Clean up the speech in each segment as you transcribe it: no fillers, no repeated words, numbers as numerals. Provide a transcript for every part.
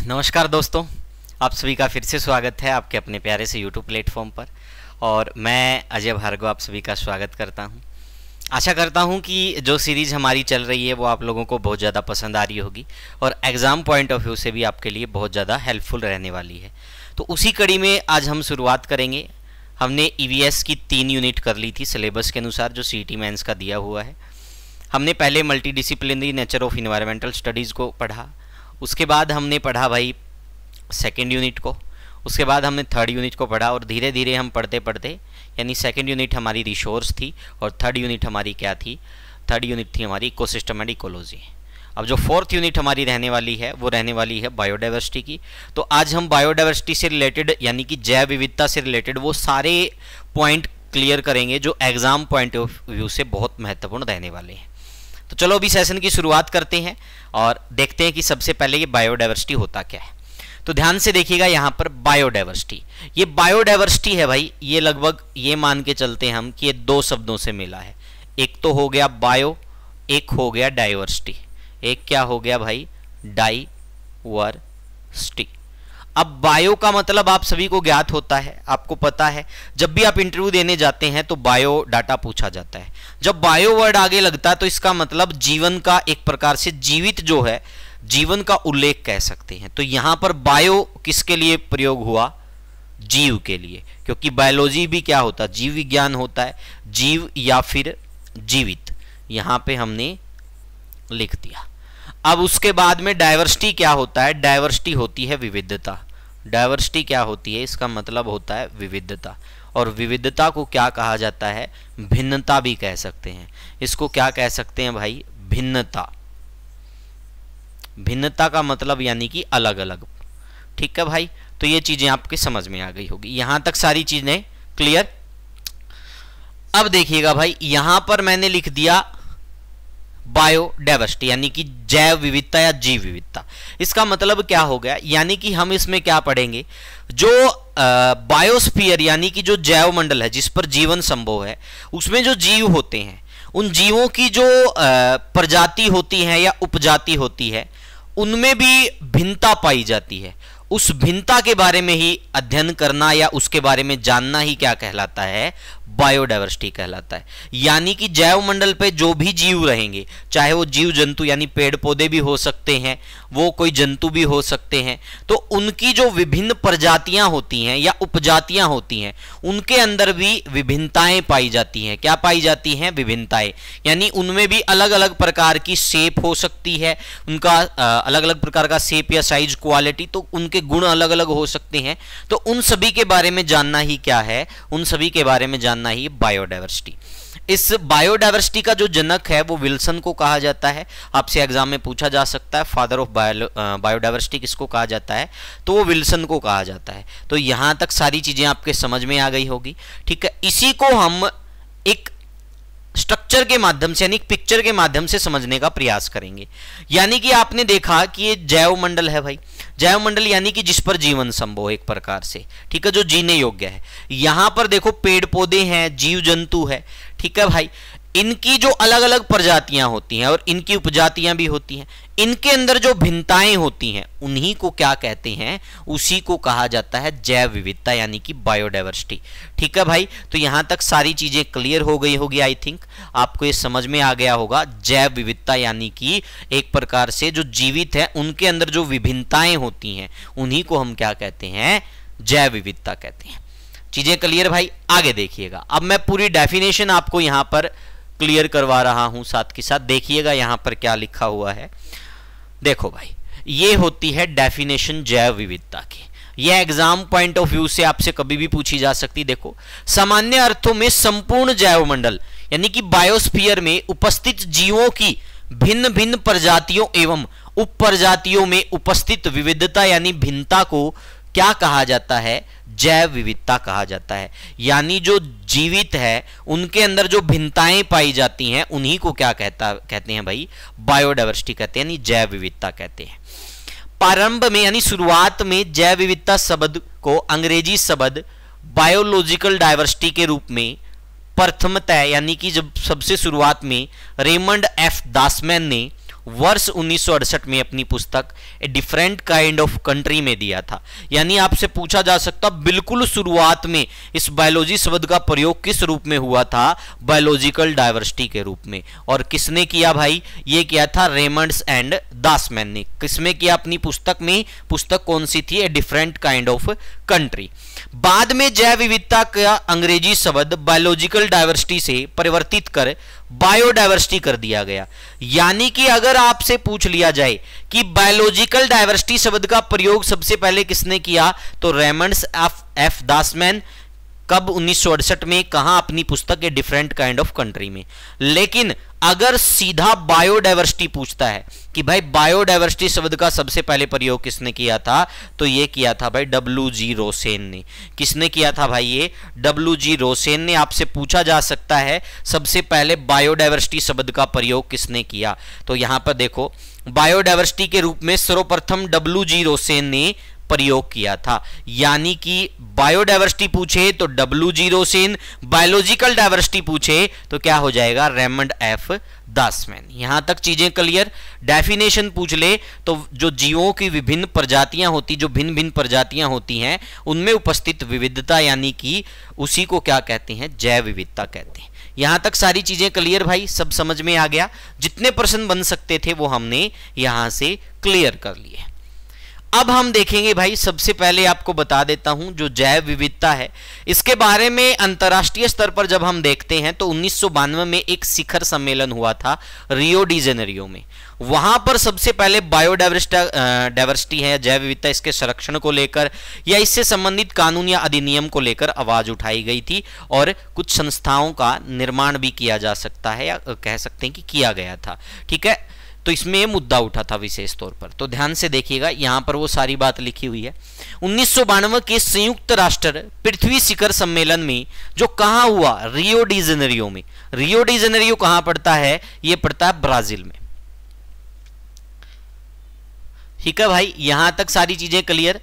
नमस्कार दोस्तों, आप सभी का फिर से स्वागत है आपके अपने प्यारे से YouTube प्लेटफॉर्म पर। और मैं अजय भार्गव आप सभी का स्वागत करता हूं। आशा करता हूं कि जो सीरीज़ हमारी चल रही है वो आप लोगों को बहुत ज़्यादा पसंद आ रही होगी और एग्ज़ाम पॉइंट ऑफ व्यू से भी आपके लिए बहुत ज़्यादा हेल्पफुल रहने वाली है। तो उसी कड़ी में आज हम शुरुआत करेंगे। हमने EVS की 3 यूनिट कर ली थी सिलेबस के अनुसार जो CET मेंस का दिया हुआ है। हमने पहले multidisciplinary nature of environmental studies को पढ़ा, उसके बाद हमने पढ़ा भाई सेकेंड यूनिट को, उसके बाद हमने थर्ड यूनिट को पढ़ा और धीरे धीरे हम पढ़ते पढ़ते यानी सेकेंड यूनिट हमारी रिसोर्स थी और थर्ड यूनिट हमारी क्या थी, थर्ड यूनिट थी हमारी इकोसिस्टम एंड इकोलॉजी। अब जो फोर्थ यूनिट हमारी रहने वाली है वो रहने वाली है बायोडाइवर्सिटी की। तो आज हम बायोडाइवर्सिटी से रिलेटेड यानी कि जैव विविधता से रिलेटेड वो सारे पॉइंट क्लियर करेंगे जो एग्जाम पॉइंट ऑफ व्यू से बहुत महत्वपूर्ण रहने वाले हैं। तो चलो अभी सेशन की शुरुआत करते हैं और देखते हैं कि सबसे पहले ये बायोडाइवर्सिटी होता क्या है। तो ध्यान से देखिएगा यहाँ पर बायोडाइवर्सिटी, ये बायोडाइवर्सिटी है भाई, ये लगभग ये मान के चलते हैं हम कि ये दो शब्दों से मिला है। एक तो हो गया बायो, एक हो गया डाइवर्सिटी। एक क्या हो गया भाई, डाइवर्सिटी। अब बायो का मतलब आप सभी को ज्ञात होता है, आपको पता है जब भी आप इंटरव्यू देने जाते हैं तो बायो डाटा पूछा जाता है। जब बायो वर्ड आगे लगता है तो इसका मतलब जीवन का एक प्रकार से जीवित जो है जीवन का उल्लेख कह सकते हैं। तो यहां पर बायो किसके लिए प्रयोग हुआ, जीव के लिए, क्योंकि बायोलॉजी भी क्या होता है, जीव विज्ञान होता है, जीव या फिर जीवित, यहां पे हमने लिख दिया। अब उसके बाद में डाइवर्सिटी क्या होता है, डाइवर्सिटी होती है विविधता। डाइवर्सिटी क्या होती है, इसका मतलब होता है विविधता। और विविधता को क्या कहा जाता है, भिन्नता भी कह सकते हैं। इसको क्या कह सकते हैं भाई, भिन्नता। भिन्नता का मतलब यानी कि अलग अलग। ठीक है भाई, तो ये चीजें आपके समझ में आ गई होगी, यहां तक सारी चीजें क्लियर। अब देखिएगा भाई, यहां पर मैंने लिख दिया बायोडाइवर्सिटी यानी कि जैव विविधता या जीव विविधता। इसका मतलब क्या हो गया, यानी कि हम इसमें क्या पढ़ेंगे, जो बायोस्फीयर यानी कि जो जैव मंडल है जिस पर जीवन संभव है, उसमें जो जीव होते हैं उन जीवों की जो प्रजाति होती है या उपजाति होती है उनमें भी भिन्नता पाई जाती है। उस भिन्नता के बारे में ही अध्ययन करना या उसके बारे में जानना ही क्या कहलाता है, बायोडाइवर्सिटी कहलाता है। यानी कि जैव मंडल पे जो भी जीव रहेंगे, चाहे वो जीव जंतु यानी पेड़ पौधे भी हो सकते हैं, वो कोई जंतु भी हो सकते हैं, तो उनकी जो विभिन्न प्रजातियां होती हैं या उपजातियां होती हैं उनके अंदर भी विभिन्नताएं पाई जाती हैं। क्या पाई जाती हैं, विभिन्नताएं, यानी उनमें भी अलग अलग प्रकार की शेप हो सकती है, उनका अलग अलग प्रकार का शेप या साइज, क्वालिटी, तो उनके गुण अलग अलग हो सकते हैं। तो उन सभी के बारे में जानना ही क्या है, उन सभी के बारे में जानना ही बायोडाइवर्सिटी। इस बायोडाइवर्सिटी का जो जनक है वो विल्सन को कहा जाता है। आपसे एग्जाम में पूछा जा सकता है फादर ऑफ बायोडाइवर्सिटी किसको कहा जाता है, तो वो विल्सन को कहा जाता है। तो यहां तक सारी चीजें आपके समझ में आ गई होगी। ठीक है, इसी को हम एक स्ट्रक्चर के माध्यम से यानी पिक्चर के माध्यम से समझने का प्रयास करेंगे। यानी कि आपने देखा कि ये जैव मंडल है भाई, जैव मंडल यानी कि जिस पर जीवन संभव एक प्रकार से, ठीक है, जो जीने योग्य है। यहां पर देखो पेड़ पौधे हैं, जीव जंतु है, ठीक है भाई, इनकी जो अलग अलग प्रजातियां होती हैं और इनकी उपजातियां भी होती हैं, इनके अंदर जो भिन्नताएं होती हैं उन्हीं को क्या कहते हैं, उसी को कहा जाता है जैव विविधता यानी कि बायोडाइवर्सिटी। ठीक है भाई, तो यहां तक सारी चीजें क्लियर हो गई होगी। आई थिंक आपको ये समझ में आ गया होगा। जैव विविधता यानी कि एक प्रकार से जो जीवित है उनके अंदर जो विभिन्नताएं होती हैं उन्हीं को हम क्या कहते हैं, जैव विविधता कहते हैं। चीजें क्लियर भाई, आगे देखिएगा। अब मैं पूरी डेफिनेशन आपको यहां पर क्लियर करवा रहा हूं, साथ के साथ देखिएगा यहां पर क्या लिखा हुआ है। देखो भाई, ये होती है डेफिनेशन जैव विविधता की। यह एग्जाम पॉइंट ऑफ व्यू से आपसे कभी भी पूछी जा सकती। देखो, सामान्य अर्थों में संपूर्ण जैव मंडल यानी कि बायोस्फीयर में उपस्थित जीवों की भिन्न भिन्न प्रजातियों एवं उप प्रजातियों में उपस्थित विविधता यानी भिन्नता को क्या कहा जाता है, जैव विविधता कहा जाता है। यानी जो जीवित है उनके अंदर जो भिन्नताएं पाई जाती हैं उन्हीं को क्या कहते हैं भाई, बायोडाइवर्सिटी कहते हैं, यानी जैव विविधता कहते हैं। प्रारंभ में यानी शुरुआत में जैव विविधता शब्द को अंग्रेजी शब्द बायोलॉजिकल डाइवर्सिटी के रूप में प्रथमतः यानी कि जब सबसे शुरुआत में रेमंड एफ दासमैन ने वर्ष 1968 में अपनी पुस्तक a different kind of country में दिया था। यानी आपसे पूछा जा सकता बिल्कुल शुरुआत में इस बायोलॉजी शब्द का प्रयोग किस रूप में हुआ था, बायोलॉजिकल डाइवर्सिटी के रूप में। और किसने किया भाई, ये किया था रेमंड्स एंड दासमैन ने। किसमें किया, अपनी पुस्तक में। पुस्तक कौन सी थी, a different kind of country. बाद में जैव विविधता का अंग्रेजी शब्द बायोलॉजिकल डाइवर्सिटी से परिवर्तित कर बायोडाइवर्सिटी कर दिया गया। यानी कि अगर आपसे पूछ लिया जाए कि बायोलॉजिकल डाइवर्सिटी शब्द का प्रयोग सबसे पहले किसने किया, तो रेमंड्स एफ दासमैन। कब, 1968 में। कहां, अपनी पुस्तक a different kind of country में। लेकिन अगर सीधा बायोडाइवर्सिटी पूछता है कि भाई बायोडाइवर्सिटी शब्द का सबसे पहले प्रयोग किसने किया था, तो ये किया था भाई W.G. रोसेन ने। किसने किया था भाई, ये W.G. रोसेन ने। आपसे पूछा जा सकता है सबसे पहले बायोडाइवर्सिटी शब्द का प्रयोग किसने किया, तो यहां पर देखो बायोडाइवर्सिटी के रूप में सर्वप्रथम W.G. रोसेन ने प्रयोग किया था। यानी कि बायोडाइवर्सिटी पूछे तो W.G. रोसेन, बायोलॉजिकल डाइवर्सिटी पूछे तो क्या हो जाएगा, रेमंड एफ दासमैन। यहां तक चीजें क्लियर। डेफिनेशन पूछ ले तो जो जीवों की विभिन्न प्रजातियां होती, जो भिन्न भिन्न प्रजातियां होती हैं, उनमें उपस्थित विविधता, यानी कि उसी को क्या कहते हैं, जैव विविधता कहते हैं। यहां तक सारी चीजें क्लियर भाई, सब समझ में आ गया। जितने प्रश्न बन सकते थे वो हमने यहां से क्लियर कर लिए। अब हम देखेंगे भाई, सबसे पहले आपको बता देता हूं जो जैव विविधता है, इसके बारे में अंतर्राष्ट्रीय स्तर पर जब हम देखते हैं तो 1992 में एक शिखर सम्मेलन हुआ था रियो डी जेनेरियो में। वहां पर सबसे पहले बायोडाइवर्सिटी है, जैव विविधता, इसके संरक्षण को लेकर या इससे संबंधित कानून या अधिनियम को लेकर आवाज उठाई गई थी और कुछ संस्थाओं का निर्माण भी किया जा सकता है, या कह सकते हैं कि किया गया था। ठीक है, तो इसमें यह मुद्दा उठा था विशेष तौर पर। तो ध्यान से देखिएगा, यहां पर वो सारी बात लिखी हुई है। 1992 के संयुक्त राष्ट्र पृथ्वी शिखर सम्मेलन में, जो कहां हुआ, रियो डी जेनेरियो में। रियो डी जेनेरियो कहां पड़ता है, यह पड़ता है ब्राजील में। ठीक है भाई, यहां तक सारी चीजें क्लियर।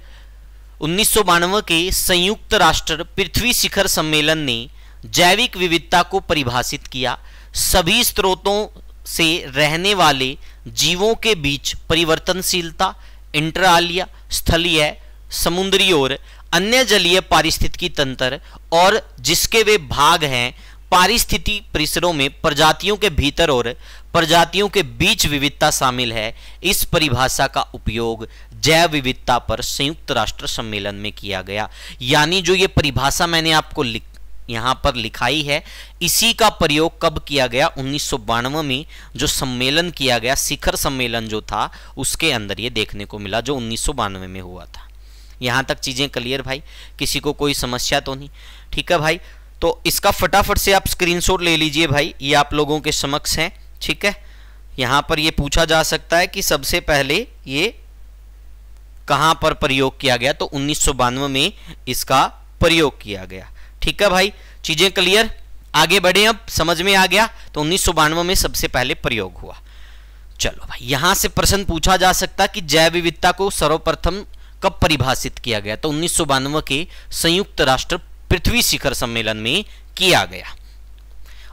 1992 के संयुक्त राष्ट्र पृथ्वी शिखर सम्मेलन ने जैविक विविधता को परिभाषित किया। सभी स्रोतों से रहने वाले जीवों के बीच परिवर्तनशीलता, इंटरआलिया, स्थलीय, समुद्री और अन्य जलीय पारिस्थितिकी तंत्र और जिसके वे भाग हैं, पारिस्थितिक परिसरों में प्रजातियों के भीतर और प्रजातियों के बीच विविधता शामिल है। इस परिभाषा का उपयोग जैव विविधता पर संयुक्त राष्ट्र सम्मेलन में किया गया। यानी जो ये परिभाषा मैंने आपको यहां पर लिखाई है, इसी का प्रयोग कब किया गया, 1992 में जो सम्मेलन किया गया, शिखर सम्मेलन जो था, उसके अंदर ये देखने को मिला, जो 1992 में हुआ था। यहां तक चीजें क्लियर भाई, किसी को कोई समस्या तो नहीं। ठीक है भाई, तो इसका फटाफट से आप स्क्रीनशॉट ले लीजिए भाई, ये आप लोगों के समक्ष है। ठीक है, यहां पर ये पूछा जा सकता है कि सबसे पहले ये कहां पर प्रयोग किया गया, तो 1992 में इसका प्रयोग किया गया। ठीक है भाई, चीजें क्लियर। आगे बढ़े, अब समझ में आ गया। तो 1992 में सबसे पहले प्रयोग हुआ। चलो भाई, यहां से प्रश्न पूछा जा सकता कि जैव विविधता को सर्वप्रथम कब परिभाषित किया गया, तो 1992 के संयुक्त राष्ट्र पृथ्वी शिखर सम्मेलन में किया गया।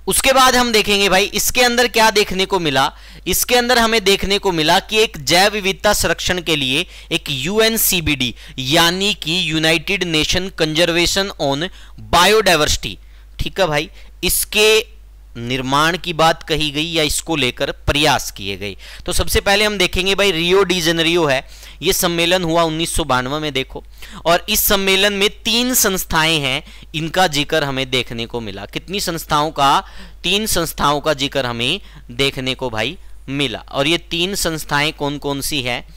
उसके बाद हम देखेंगे भाई, इसके अंदर क्या देखने को मिला। इसके अंदर हमें देखने को मिला कि एक जैव विविधता संरक्षण के लिए एक UNCBD, यानी कि United Nation conservation on biodiversity, ठीक है भाई, इसके निर्माण की बात कही गई या इसको लेकर प्रयास किए गए। तो सबसे पहले हम देखेंगे भाई, रियो डी जेनेरियो है, यह सम्मेलन हुआ 1992 में। देखो, और इस सम्मेलन में 3 संस्थाएं हैं, इनका जिक्र हमें देखने को मिला। कितनी संस्थाओं का, 3 संस्थाओं का जिक्र हमें देखने को भाई मिला। और ये 3 संस्थाएं कौन कौन सी है,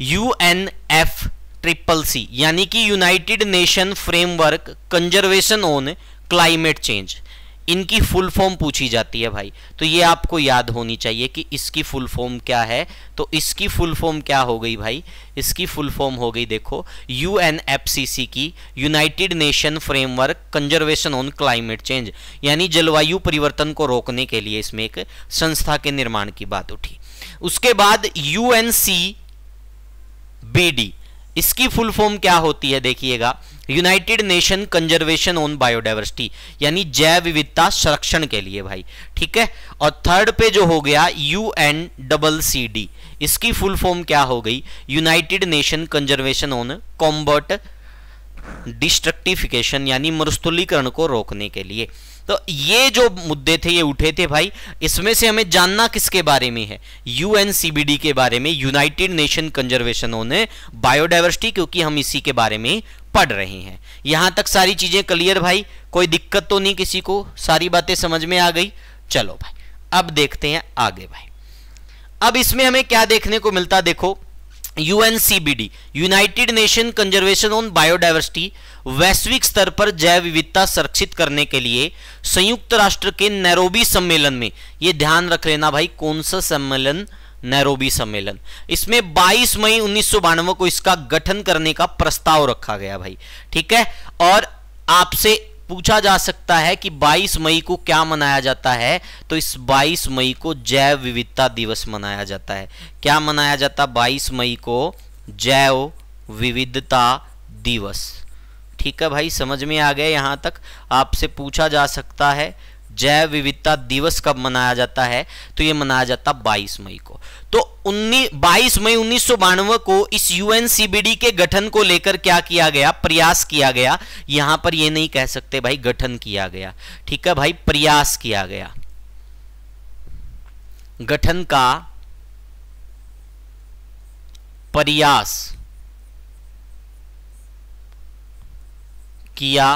UNFCCC, यानी कि United nation framework conservation on climate change, इनकी फुल फॉर्म पूछी जाती है भाई। तो ये आपको याद होनी चाहिए कि इसकी फुल फॉर्म क्या है। तो इसकी फुल फॉर्म क्या हो गई भाई, इसकी फुल फॉर्म हो गई, देखो, UNFCCC की United nation framework conservation on climate change, यानी जलवायु परिवर्तन को रोकने के लिए इसमें एक संस्था के निर्माण की बात उठी। उसके बाद UNCBD, इसकी फुल फॉर्म क्या होती है देखिएगा, United Nation conservation on biodiversity, यानी जैव विविधता संरक्षण के लिए भाई, ठीक है। और थर्ड पे जो हो गया UNCCD, इसकी फुल फॉर्म क्या हो गई, United Nation conservation on combat desertification, यानी मरुस्थलीकरण को रोकने के लिए। तो ये जो मुद्दे थे ये उठे थे भाई, इसमें से हमें जानना किसके बारे में है, UNCBD के बारे में, United Nation conservation on biodiversity, क्योंकि हम इसी के बारे में पढ़ रहे हैं। यहां तक सारी चीजें क्लियर भाई, कोई दिक्कत तो नहीं किसी को, सारी बातें समझ में आ गई। चलो भाई अब देखते हैं आगे भाई। अब इसमें हमें क्या देखने को मिलता, देखो UNCBD, United Nation conservation on biodiversity, वैश्विक स्तर पर जैव विविधता संरक्षित करने के लिए संयुक्त राष्ट्र के नैरोबी सम्मेलन में, ये ध्यान रख लेना भाई, कौन सा सम्मेलन, नैरोबी सम्मेलन, इसमें 22 मई 1992 को इसका गठन करने का प्रस्ताव रखा गया भाई, ठीक है। और आपसे पूछा जा सकता है कि 22 मई को क्या मनाया जाता है, तो इस 22 मई को जैव विविधता दिवस मनाया जाता है। क्या मनाया जाता, 22 मई को जैव विविधता दिवस, ठीक है भाई, समझ में आ गया। यहां तक आपसे पूछा जा सकता है जैव विविधता दिवस कब मनाया जाता है, तो ये मनाया जाता 22 मई को। तो 22 मई 1992 को इस UNCBD के गठन को लेकर क्या किया गया, प्रयास किया गया। यहां पर ये नहीं कह सकते भाई गठन किया गया, ठीक है भाई, प्रयास किया गया, गठन का प्रयास किया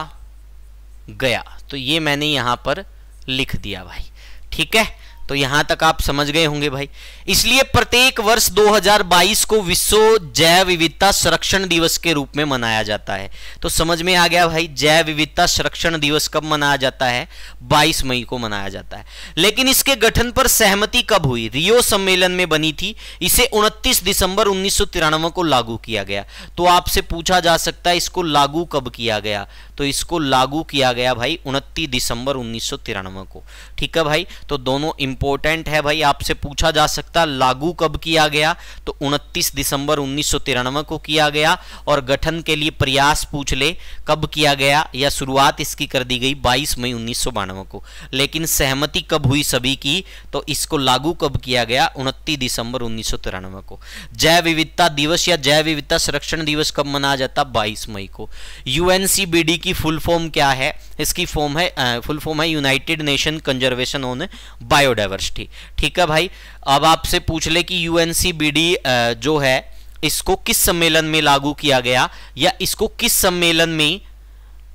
गया, तो ये मैंने यहां पर लिख दिया भाई, ठीक है। तो यहां तक आप समझ गए होंगे भाई। इसलिए प्रत्येक वर्ष 2022 को विश्व जैव विविधता संरक्षण दिवस के रूप में मनाया जाता है। तो समझ में आ गया भाई, जैव विविधता संरक्षण दिवस कब मनाया जाता है, 22 मई को मनाया जाता है। लेकिन इसके गठन पर सहमति कब हुई, रियो सम्मेलन में बनी थी। इसे 29 दिसंबर 1993 को लागू किया गया। तो आपसे पूछा जा सकता है इसको लागू कब किया गया, तो इसको लागू किया गया भाई 29 दिसंबर 1993 को, ठीक है भाई। तो दोनों इंपॉर्टेंट है भाई, आपसे पूछा जा सकता लागू कब किया गया, तो 29 दिसंबर 1993 को किया गया। और गठन के लिए प्रयास पूछ ले कब किया गया, या शुरुआत इसकी कर दी गई 22 मई 1992 को। लेकिन सहमति कब हुई सभी की, तो इसको लागू कब किया गया, 29 दिसंबर 1993 को। जैव विविधता दिवस या जैव विविधता संरक्षण दिवस कब मनाया जाता, 22 मई को। UNCBD की फुल फॉर्म क्या है, इसकी फुल फॉर्म है United Nation conservation on biodiversity, ठीक है भाई। अब आपसे पूछ ले कि UNCBD जो है इसको किस सम्मेलन में लागू किया गया, या इसको किस सम्मेलन में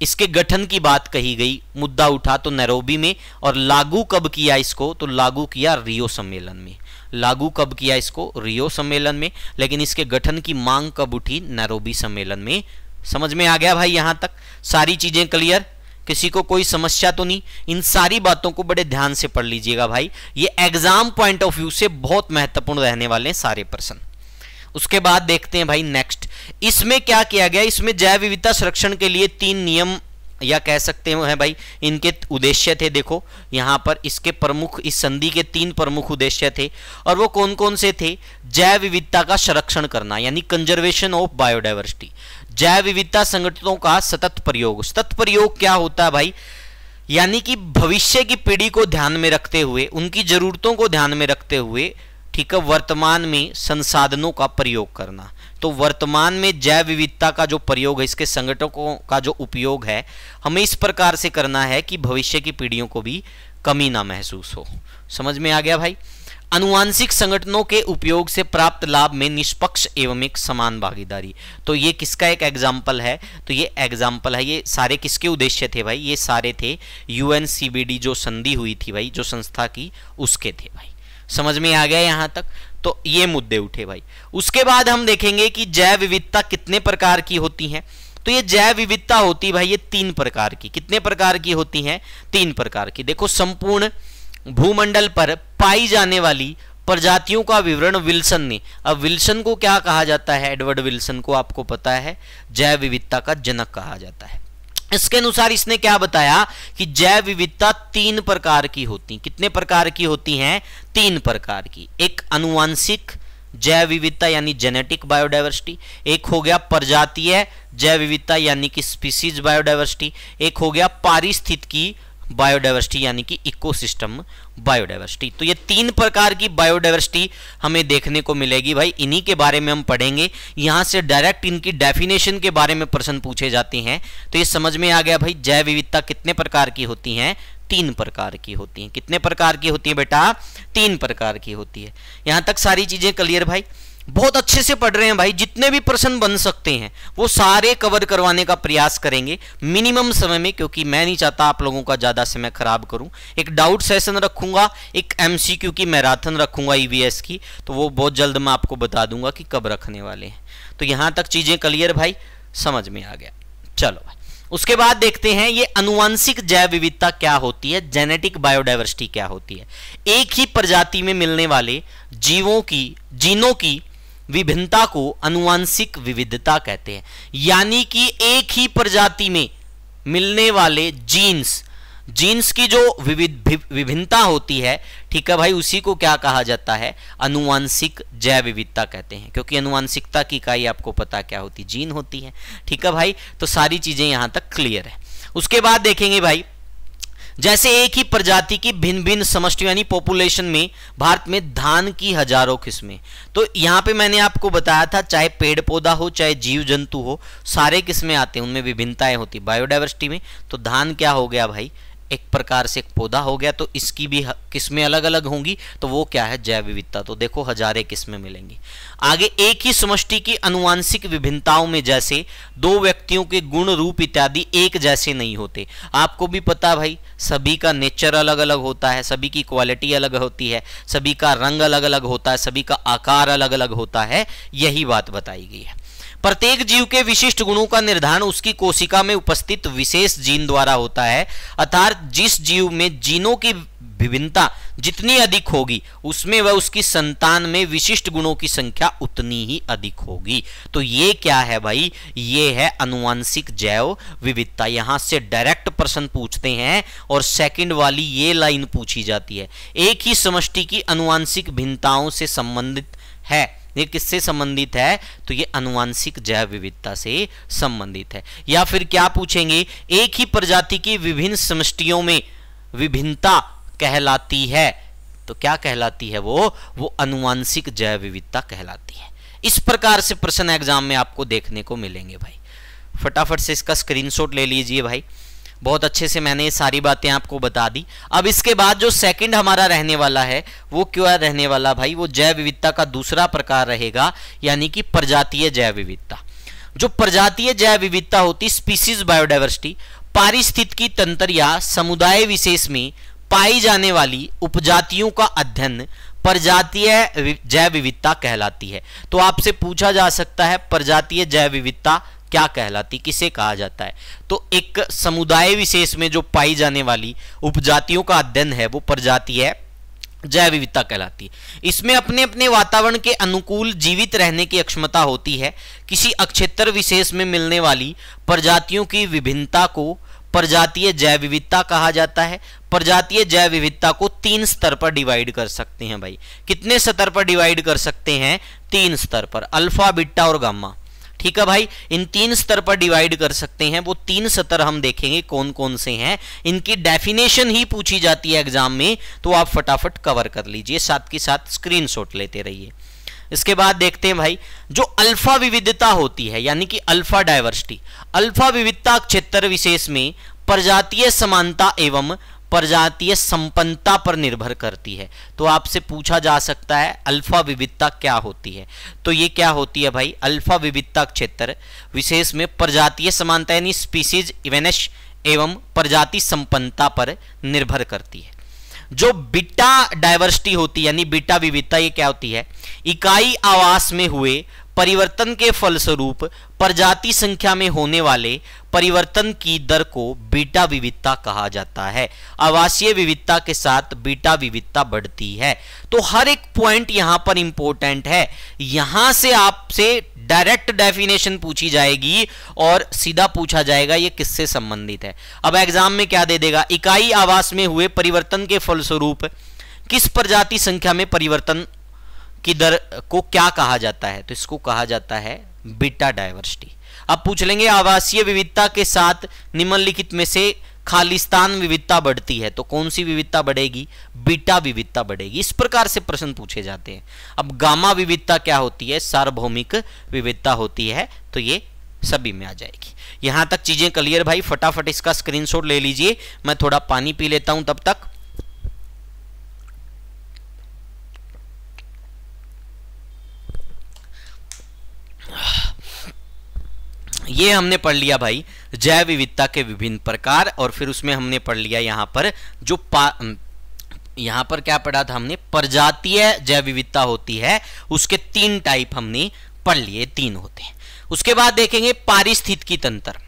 इसके गठन की बात कही गई, मुद्दा उठा तो नैरोबी में। और लागू कब किया इसको, तो लागू किया रियो सम्मेलन में। लागू कब किया इसको, रियो सम्मेलन में। लेकिन इसके गठन की मांग कब उठी, नैरोबी सम्मेलन में। समझ में आ गया भाई, यहां तक सारी चीजें क्लियर, किसी को कोई समस्या तो नहीं। इन सारी बातों को बड़े ध्यान से पढ़ लीजिएगा भाई, ये एग्जाम पॉइंट ऑफ व्यू से बहुत महत्वपूर्ण रहने वाले हैं सारे प्रश्न। उसके बाद देखते हैं भाई नेक्स्ट, इसमें क्या किया गया, इसमें जैव विविधता संरक्षण के लिए 3 नियम या कह सकते हैं भाई इनके उद्देश्य थे। देखो यहां पर इसके प्रमुख, इस संधि के 3 प्रमुख उद्देश्य थे। और वो कौन कौन से थे, जैव विविधता का संरक्षण करना यानी कंजर्वेशन ऑफ बायोडाइवर्सिटी, जैव विविधता संगठनों का सतत प्रयोग। सतत प्रयोग क्या होता है भाई, यानी कि भविष्य की पीढ़ी को ध्यान में रखते हुए, उनकी जरूरतों को ध्यान में रखते हुए, ठीक है, वर्तमान में संसाधनों का प्रयोग करना। तो वर्तमान में जैव विविधता का जो प्रयोग है, इसके संगठनों का जो उपयोग है, हमें इस प्रकार से करना है कि भविष्य की पीढ़ियों को भी कमी ना महसूस हो। समझ में आ गया भाई। अनुवांशिक संगठनों के उपयोग से प्राप्त लाभ में निष्पक्ष एवं एक समान भागीदारी। तो ये किसका एक एग्जाम्पल है, तो ये एग्जाम्पल है, ये सारे किसके उद्देश्य थे भाई, ये सारे थे UNCBD जो संधि हुई थी भाई, जो संस्था की, उसके थे भाई। समझ में आ गया यहां तक। तो ये मुद्दे उठे भाई। उसके बाद हम देखेंगे कि जैव विविधता कितने प्रकार की होती है। तो ये जैव विविधता होती है भाई, ये 3 प्रकार की। कितने प्रकार की होती हैं, 3 प्रकार की। देखो, संपूर्ण भूमंडल पर पाई जाने वाली प्रजातियों का विवरण विल्सन ने, अब विल्सन को क्या कहा जाता है, एडवर्ड विल्सन को आपको पता है जैव विविधता का जनक कहा जाता है। इसके अनुसार इसने क्या बताया कि जैव विविधता 3 प्रकार की होती। कितने प्रकार की होती हैं, 3 प्रकार की। एक अनुवांशिक जैव विविधता यानी जेनेटिक बायोडाइवर्सिटी, एक हो गया प्रजातीय जैव विविधता यानी कि स्पीसीज बायोडाइवर्सिटी, एक हो गया पारिस्थितिकी बायोडाइवर्सिटी यानी कि इकोसिस्टम बायोडाइवर्सिटी। तो ये 3 प्रकार की बायोडाइवर्सिटी हमें देखने को मिलेगी भाई, इन्हीं के बारे में हम पढ़ेंगे। यहां से डायरेक्ट इनकी डेफिनेशन के बारे में प्रश्न पूछे जाते हैं। तो ये समझ में आ गया भाई, जैव विविधता कितने प्रकार की होती हैं? 3 प्रकार की होती हैं। कितने प्रकार की होती है बेटा? 3 प्रकार की होती है। यहां तक सारी चीजें क्लियर भाई? बहुत अच्छे से पढ़ रहे हैं भाई, जितने भी प्रश्न बन सकते हैं वो सारे कवर करवाने का प्रयास करेंगे मिनिमम समय में, क्योंकि मैं नहीं चाहता आप लोगों का ज्यादा समय खराब करूं। एक डाउट सेशन रखूंगा, एक एमसीक्यू की मैराथन रखूंगा ईवीएस की, तो वो बहुत जल्द मैं आपको बता दूंगा कि कब रखने वाले हैं। तो यहां तक चीजें क्लियर भाई, समझ में आ गया। चलो भाई, उसके बाद देखते हैं ये अनुवांशिक जैव विविधता क्या होती है, जेनेटिक बायोडाइवर्सिटी क्या होती है। एक ही प्रजाति में मिलने वाले जीनों की विभिन्नता को अनुवांशिक विविधता कहते हैं। यानी कि एक ही प्रजाति में मिलने वाले जीन्स की जो विभिन्नता होती है, ठीक है भाई, उसी को क्या कहा जाता है? अनुवांशिक जैव विविधता कहते हैं। क्योंकि अनुवांशिकता की इकाई आपको पता क्या होती? जीन होती है। ठीक है भाई, तो सारी चीजें यहां तक क्लियर है। उसके बाद देखेंगे भाई, जैसे एक ही प्रजाति की भिन्न भिन्न समष्टियों यानी पॉपुलेशन में भारत में धान की हजारों किस्में। तो यहां पे मैंने आपको बताया था, चाहे पेड़ पौधा हो चाहे जीव जंतु हो, सारे किस्में आते हैं, उनमें विभिन्नताएं होती बायोडाइवर्सिटी में। तो धान क्या हो गया भाई? एक प्रकार से एक पौधा हो गया, तो इसकी भी किस्में अलग अलग होंगी, तो वो क्या है? जैव विविधता। तो देखो हजारे किस्में मिलेंगी। आगे, एक ही समष्टि की अनुवांशिक विभिन्नताओं में जैसे 2 व्यक्तियों के गुण रूप इत्यादि एक जैसे नहीं होते। आपको भी पता भाई, सभी का नेचर अलग अलग होता है, सभी की क्वालिटी अलग होती है, सभी का रंग अलग अलग होता है, सभी का आकार अलग अलग होता है, यही बात बताई गई है। प्रत्येक जीव के विशिष्ट गुणों का निर्धारण उसकी कोशिका में उपस्थित विशेष जीन द्वारा होता है। अर्थात जिस जीव में जीनों की विभिन्नता जितनी अधिक होगी, उसमें वह उसकी संतान में विशिष्ट गुणों की संख्या उतनी ही अधिक होगी। तो ये क्या है भाई? ये है अनुवांशिक जैव विविधता। यहां से डायरेक्ट प्रश्न पूछते हैं और सेकंड वाली ये लाइन पूछी जाती है, एक ही समष्टि की अनुवांशिक भिन्नताओं से संबंधित है। ये किससे संबंधित है? तो ये अनुवांशिक जैव विविधता से संबंधित है। या फिर क्या पूछेंगे, एक ही प्रजाति की विभिन्न समष्टियों में विभिन्नता कहलाती है। तो क्या कहलाती है? वो अनुवांशिक जैव विविधता कहलाती है। इस प्रकार से प्रश्न एग्जाम में आपको देखने को मिलेंगे भाई। फटाफट से इसका स्क्रीनशॉट ले लीजिए भाई। बहुत अच्छे से मैंने ये सारी बातें आपको बता दी। अब इसके बाद जो सेकंड हमारा रहने वाला है, वो क्या रहने वाला भाई? वो जैव विविधता का दूसरा प्रकार रहेगा, यानी कि प्रजातीय जैव विविधता। जो प्रजातीय जैव विविधता होती, स्पीसीज बायोडाइवर्सिटी, पारिस्थितिकी तंत्र या समुदाय विशेष में पाई जाने वाली उपजातियों का अध्ययन प्रजातीय जैव विविधता कहलाती है। तो आपसे पूछा जा सकता है, प्रजातीय जैव विविधता क्या कहलाती, किसे कहा जाता है? तो एक समुदाय विशेष में जो पाई जाने वाली उपजातियों का अध्ययन है, वो प्रजातीय जैव विविधता कहलाती है। इसमें अपने अपने वातावरण के अनुकूल जीवित रहने की क्षमता होती है। किसी अक्षेत्र विशेष में मिलने वाली प्रजातियों की विभिन्नता को प्रजातीय जैव विविधता कहा जाता है। प्रजातीय जैव विविधता को 3 स्तर पर डिवाइड कर सकते हैं भाई। कितने स्तर पर डिवाइड कर सकते हैं? 3 स्तर पर, अल्फा, बीटा और गामा। ठीक है भाई, इन 3 स्तर पर डिवाइड कर सकते हैं। वो 3 स्तर हम देखेंगे कौन कौन से हैं। इनकी डेफिनेशन ही पूछी जाती है एग्जाम में, तो आप फटाफट कवर कर लीजिए, साथ के साथ स्क्रीनशॉट लेते रहिए। इसके बाद देखते हैं भाई, जो अल्फा विविधता होती है, यानी कि अल्फा डायवर्सिटी। अल्फा विविधता क्षेत्र विशेष में प्रजातीय समानता एवं प्रजातीय संपन्नता पर निर्भर करती है। तो आपसे पूछा जा सकता है, अल्फा विविधता क्या होती है? तो ये क्या होती है भाई? अल्फा विविधता क्षेत्र विशेष में प्रजातीय समानता यानी स्पीसीज इवेनेश एवं प्रजाति संपन्नता पर निर्भर करती है। जो बीटा डायवर्सिटी होती है, यानी बीटा विविधता, ये क्या होती है? इकाई आवास में हुए परिवर्तन के फलस्वरूप प्रजाति संख्या में होने वाले परिवर्तन की दर को बीटा विविधता कहा जाता है। आवासीय विविधता के साथ बीटा विविधता बढ़ती है। तो हर एक पॉइंट यहां पर इंपॉर्टेंट है। यहां से आपसे डायरेक्ट डेफिनेशन पूछी जाएगी और सीधा पूछा जाएगा ये किससे संबंधित है। अब एग्जाम में क्या दे देगा? इकाई आवास में हुए परिवर्तन के फलस्वरूप किस प्रजाति संख्या में परिवर्तन की दर को क्या कहा जाता है? तो इसको कहा जाता है बीटा डायवर्सिटी। अब पूछ लेंगे आवासीय विविधता के साथ निम्नलिखित में से खालिस्तान विविधता बढ़ती है, तो कौन सी विविधता बढ़ेगी? बीटा विविधता बढ़ेगी। इस प्रकार से प्रश्न पूछे जाते हैं। अब गामा विविधता क्या होती है? सार्वभौमिक विविधता होती है, तो ये सभी में आ जाएगी। यहां तक चीजें क्लियर भाई? फटाफट इसका स्क्रीनशॉट ले लीजिए, मैं थोड़ा पानी पी लेता हूं तब तक। ये हमने पढ़ लिया भाई जैव विविधता के विभिन्न प्रकार, और फिर उसमें हमने पढ़ लिया यहां पर जो यहां पर क्या पढ़ा था हमने? प्रजातीय जैव विविधता होती है, उसके 3 टाइप हमने पढ़ लिए, 3 होते हैं। उसके बाद देखेंगे पारिस्थितिकी तंत्र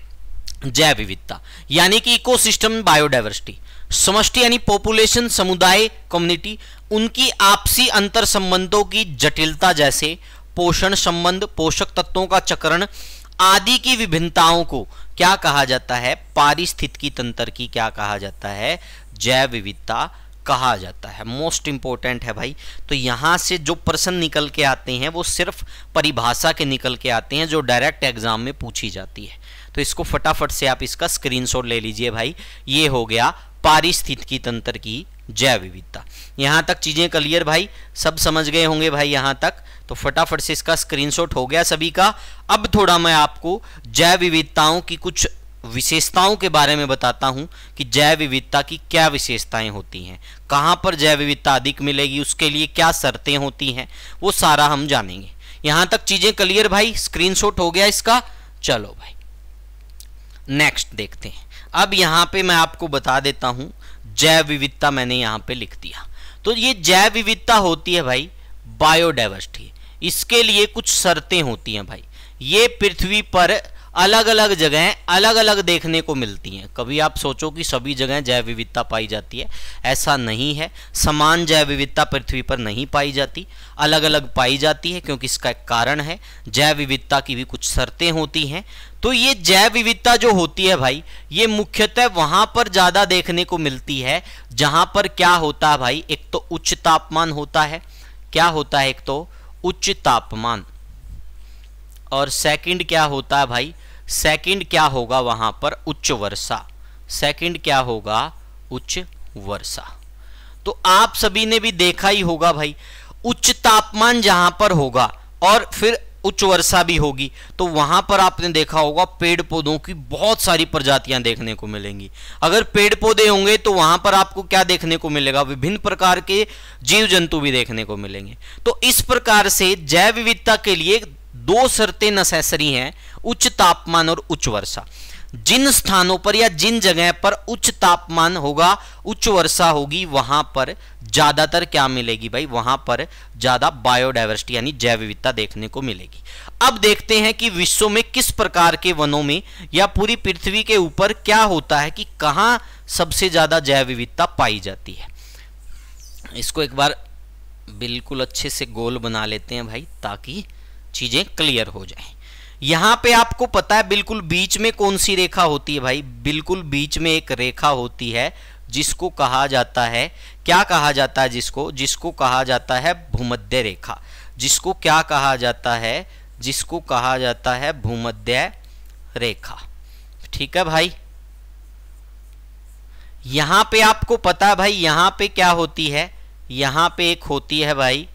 जैव विविधता, यानी कि इकोसिस्टम बायोडायवर्सिटी। समष्टि यानी पॉपुलेशन, समुदाय, कम्युनिटी, उनकी आपसी अंतर संबंधों की जटिलता, जैसे पोषण संबंध, पोषक तत्वों का चक्रण आदि की विभिन्नताओं को क्या कहा जाता है? पारिस्थितिकी तंत्र की क्या कहा जाता है? जैव विविधता कहा जाता है। मोस्ट इंपॉर्टेंट है भाई। तो यहां से जो प्रश्न निकल के आते हैं वो सिर्फ परिभाषा के निकल के आते हैं, जो डायरेक्ट एग्जाम में पूछी जाती है। तो इसको फटाफट से आप इसका स्क्रीनशॉट ले लीजिए भाई। ये हो गया पारिस्थितिकी तंत्र की जैव विविधता। यहां तक चीजें क्लियर भाई? सब समझ गए होंगे भाई यहां तक? तो फटाफट से इसका स्क्रीनशॉट हो गया सभी का। अब थोड़ा मैं आपको जैव विविधताओं की कुछ विशेषताओं के बारे में बताता हूं कि जैव विविधता की क्या विशेषताएं होती हैं, कहां पर जैव विविधता अधिक मिलेगी, उसके लिए क्या शर्तें होती हैं, वो सारा हम जानेंगे। यहां तक चीजें क्लियर भाई? स्क्रीनशॉट हो गया इसका? चलो भाई नेक्स्ट देखते हैं। अब यहां पे मैं आपको बता देता हूं जैव विविधता मैंने यहां पे लिख दिया। तो ये जैव विविधता होती है भाई बायोडायवर्सिटी। इसके लिए कुछ शर्तें होती हैं भाई। ये पृथ्वी पर अलग अलग जगह अलग अलग देखने को मिलती हैं। कभी आप सोचो कि सभी जगह जैव विविधता पाई जाती है, ऐसा नहीं है। समान जैव विविधता पृथ्वी पर नहीं पाई जाती, अलग अलग पाई जाती है, क्योंकि इसका एक कारण है। जैव विविधता की भी कुछ शर्तें होती हैं। तो ये जैव विविधता जो होती है भाई, ये मुख्यतः वहां पर ज्यादा देखने को मिलती है जहां पर क्या होता है भाई? एक तो उच्च तापमान होता है। क्या होता है? एक तो उच्च तापमान, और सेकंड क्या होता है भाई? सेकंड क्या होगा वहां पर? उच्च वर्षा। सेकंड क्या होगा? उच्च वर्षा। तो आप सभी ने भी देखा ही होगा भाई, उच्च तापमान जहां पर होगा और फिर उच्च वर्षा भी होगी, तो वहां पर आपने देखा होगा पेड़ पौधों की बहुत सारी प्रजातियां देखने को मिलेंगी। अगर पेड़ पौधे होंगे तो वहां पर आपको क्या देखने को मिलेगा? विभिन्न प्रकार के जीव जंतु भी देखने को मिलेंगे। तो इस प्रकार से जैव विविधता के लिए 2 शर्तें नेसेसरी हैं, उच्च तापमान और उच्च वर्षा। जिन स्थानों पर या जिन जगह पर उच्च तापमान होगा, उच्च वर्षा होगी, वहां पर ज्यादातर क्या मिलेगी भाई? वहां पर ज्यादा बायोडायवर्सिटी यानी जैव विविधता देखने को मिलेगी। अब देखते हैं कि विश्व में किस प्रकार के वनों में या पूरी पृथ्वी के ऊपर क्या होता है कि कहां सबसे ज्यादा जैव विविधता पाई जाती है। इसको एक बार बिल्कुल अच्छे से गोल बना लेते हैं भाई, ताकि चीजें क्लियर हो जाएं। यहां पे आपको पता है बिल्कुल बीच में कौन सी रेखा होती है भाई? बिल्कुल बीच में एक रेखा होती है जिसको कहा जाता है, क्या कहा जाता है? जिसको कहा जाता है भूमध्य रेखा। जिसको क्या कहा जाता है? जिसको कहा जाता है भूमध्य रेखा। ठीक है भाई? यहां पे आपको पता है भाई, यहां पे क्या होती है? यहां पे एक होती है भाई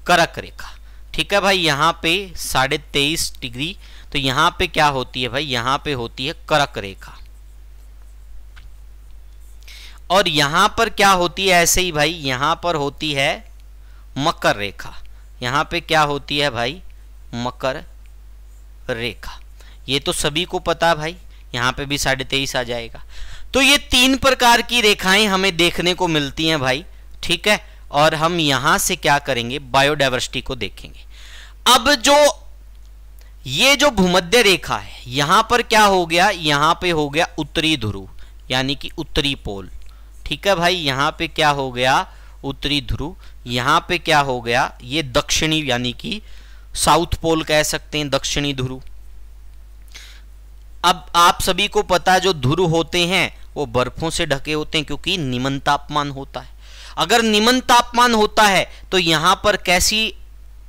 कर्क रेखा। ठीक है भाई? यहां पे 23.5 डिग्री। तो यहां पे क्या होती है भाई? यहां पे होती है कर्क रेखा। और यहां पर क्या होती है? ऐसे ही भाई यहां पर होती है मकर रेखा। यहां पे क्या होती है भाई? मकर रेखा। ये तो सभी को पता है भाई, यहां पे भी 23.5 आ जाएगा। तो ये 3 प्रकार की रेखाएं हमें देखने को मिलती हैं भाई। ठीक है? और हम यहां से क्या करेंगे? बायोडायवर्सिटी को देखेंगे। अब ये जो भूमध्य रेखा है, यहां पर क्या हो गया? यहां पे हो गया उत्तरी ध्रुव, यानी कि उत्तरी पोल। ठीक है भाई? यहां पे क्या हो गया? उत्तरी ध्रुव। यहां पे क्या हो गया? ये दक्षिणी, यानी कि साउथ पोल कह सकते हैं, दक्षिणी ध्रुव। अब आप सभी को पता है जो ध्रुव होते हैं वो बर्फों से ढके होते हैं, क्योंकि निम्न तापमान होता है। अगर निम्न तापमान होता है तो यहां पर कैसी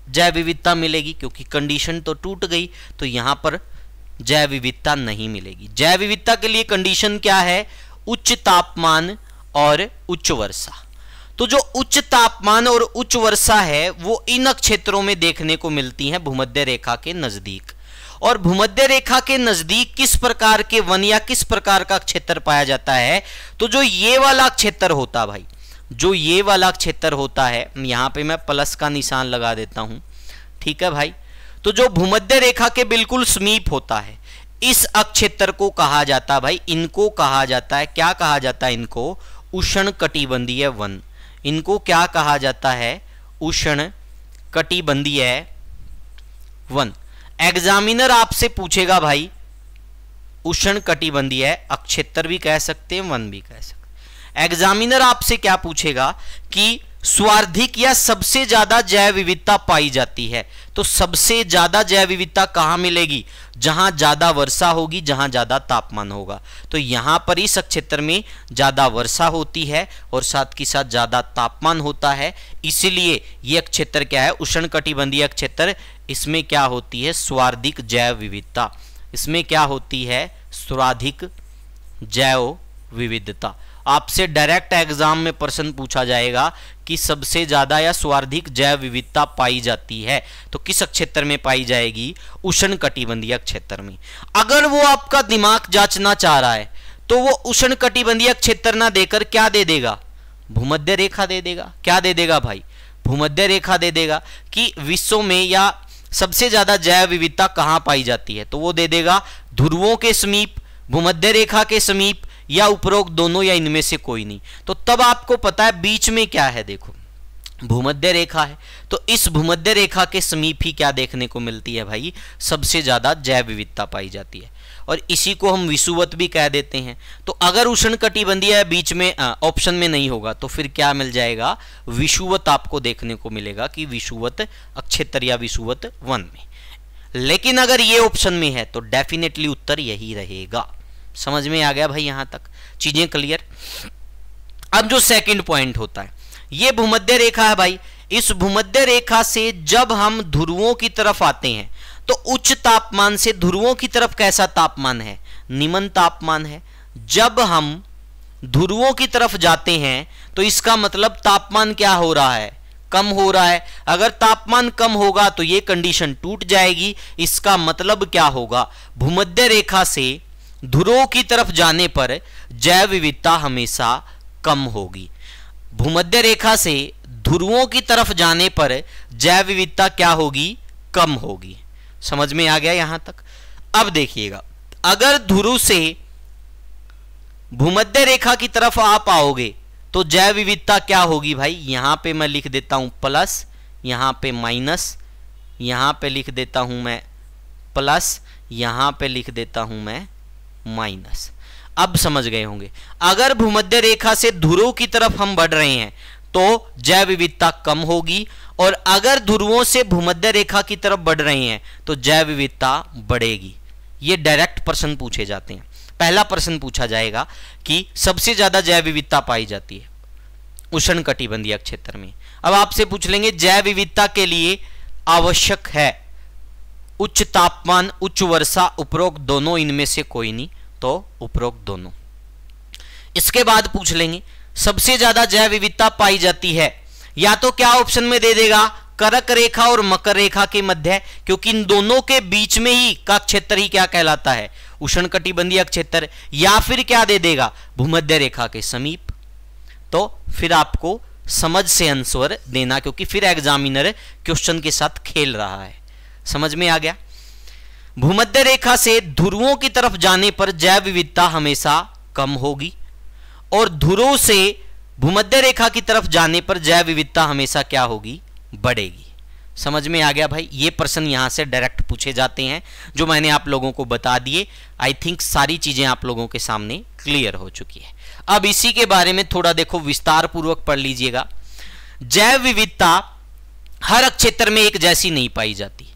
जैव विविधता मिलेगी, क्योंकि कंडीशन तो टूट गई, तो यहां पर जैव विविधता नहीं मिलेगी। जैव विविधता के लिए कंडीशन क्या है, उच्च तापमान और उच्च वर्षा। तो जो उच्च तापमान और उच्च वर्षा है वो इन क्षेत्रों में देखने को मिलती है भूमध्य रेखा के नजदीक। और भूमध्य रेखा के नजदीक किस प्रकार के वन या किस प्रकार का क्षेत्र पाया जाता है, तो जो ये वाला क्षेत्र होता भाई, जो ये वाला क्षेत्र होता है, यहां पे मैं प्लस का निशान लगा देता हूं, ठीक है भाई। तो जो भूमध्य रेखा के बिल्कुल समीप होता है, इस क्षेत्र को कहा जाता है भाई, इनको कहा जाता है, क्या कहा जाता है इनको, उष्णकटिबंधीय वन। इनको क्या कहा जाता है, उष्णकटिबंधीय वन। एग्जामिनर आपसे पूछेगा भाई, उष्णकटिबंधीय क्षेत्र भी कह सकते हैं, वन भी कह सकते हैं। एग्जामिनर आपसे क्या पूछेगा कि सर्वाधिक या सबसे ज्यादा जैव विविधता पाई जाती है, तो सबसे ज्यादा जैव विविधता कहां मिलेगी, जहां ज्यादा वर्षा होगी, जहां ज्यादा तापमान होगा। तो यहां पर इस क्षेत्र में ज्यादा वर्षा होती है और साथ ही साथ ज्यादा तापमान होता है, इसलिए यह क्षेत्र क्या है, उष्णकटिबंधीय क्षेत्र। इसमें क्या होती है, सर्वाधिक जैव विविधता। इसमें क्या होती है, सर्वाधिक जैव विविधता। आपसे डायरेक्ट एग्जाम में प्रश्न पूछा जाएगा कि सबसे ज्यादा या सर्वाधिक जैव विविधता पाई जाती है, तो किस क्षेत्र में पाई जाएगी, उष्णकटिबंधीय क्षेत्र में। अगर वो आपका दिमाग जांचना चाह रहा है तो वो उष्णकटिबंधीय क्षेत्र ना देकर क्या दे देगा, भूमध्य रेखा दे देगा। क्या दे देगा भाई, भूमध्य रेखा दे देगा कि विश्व में या सबसे ज्यादा जैव विविधता कहां पाई जाती है, तो वो दे देगा ध्रुवों के समीप, भूमध्य रेखा के समीप, या उपरोक्त दोनों, या इनमें से कोई नहीं। तो तब आपको पता है बीच में क्या है, देखो भूमध्य रेखा है, तो इस भूमध्य रेखा के समीप ही क्या देखने को मिलती है भाई, सबसे ज्यादा जैव विविधता पाई जाती है, और इसी को हम विषुवत भी कह देते हैं। तो अगर उष्णकटिबंधीय बीच में ऑप्शन में नहीं होगा तो फिर क्या मिल जाएगा, विषुवत आपको देखने को मिलेगा कि विषुवत क्षेत्र या विषुवत वन में। लेकिन अगर ये ऑप्शन में है तो डेफिनेटली उत्तर यही रहेगा। समझ में आ गया भाई, यहां तक चीजें क्लियर। अब जो सेकंड पॉइंट होता है, ये भूमध्य रेखा है भाई, इस भूमध्य रेखा से जब हम ध्रुवों की तरफ आते हैं तो उच्च तापमान से ध्रुवों की तरफ कैसा तापमान है, निम्न तापमान है। जब हम ध्रुवों की तरफ जाते हैं तो इसका मतलब तापमान क्या हो रहा है, कम हो रहा है। अगर तापमान कम होगा तो ये कंडीशन टूट जाएगी। इसका मतलब क्या होगा, भूमध्य रेखा से ध्रुवों की तरफ जाने पर जैव विविधता हमेशा कम होगी। भूमध्य रेखा से ध्रुवों की तरफ जाने पर जैव विविधता क्या होगी, कम होगी। समझ में आ गया यहां तक। अब देखिएगा, अगर ध्रुव से भूमध्य रेखा की तरफ आप आओगे तो जैव विविधता क्या होगी भाई, यहां पे मैं लिख देता हूं प्लस, यहां पे माइनस, यहां पे लिख देता हूं मैं प्लस, यहां पे लिख देता हूं मैं माइनस। अब समझ गए होंगे, अगर भूमध्य रेखा से ध्रुव की तरफ हम बढ़ रहे हैं तो जैव विविधता कम होगी, और अगर ध्रुवों से भूमध्य रेखा की तरफ बढ़ रहे हैं तो जैव विविधता बढ़ेगी। ये डायरेक्ट प्रश्न पूछे जाते हैं। पहला प्रश्न पूछा जाएगा कि सबसे ज्यादा जैव विविधता पाई जाती है उष्णकटिबंधीय क्षेत्र में। अब आपसे पूछ लेंगे जैव विविधता के लिए आवश्यक है उच्च तापमान, उच्च वर्षा, उपरोक्त दोनों, इनमें से कोई नहीं, तो उपरोक्त दोनों। इसके बाद पूछ लेंगे सबसे ज्यादा जैव विविधता पाई जाती है, या तो क्या ऑप्शन में दे देगा, कर्क रेखा और मकर रेखा के मध्य, क्योंकि इन दोनों के बीच में ही का क्षेत्र ही क्या कहलाता है, उष्णकटिबंधीय क्षेत्र, या फिर क्या दे देगा, भूमध्य रेखा के समीप। तो फिर आपको समझ से आंसर देना, क्योंकि फिर एग्जामिनर क्वेश्चन के साथ खेल रहा है। समझ में आ गया। भूमध्य रेखा से ध्रुवों की तरफ जाने पर जैव विविधता हमेशा कम होगी, और ध्रुव से भूमध्य रेखा की तरफ जाने पर जैव विविधता हमेशा क्या होगी, बढ़ेगी। समझ में आ गया भाई। ये प्रश्न यहां से डायरेक्ट पूछे जाते हैं जो मैंने आप लोगों को बता दिए। आई थिंक सारी चीजें आप लोगों के सामने क्लियर हो चुकी है। अब इसी के बारे में थोड़ा देखो विस्तार पूर्वक पढ़ लीजिएगा। जैव विविधता हर क्षेत्र में एक जैसी नहीं पाई जाती।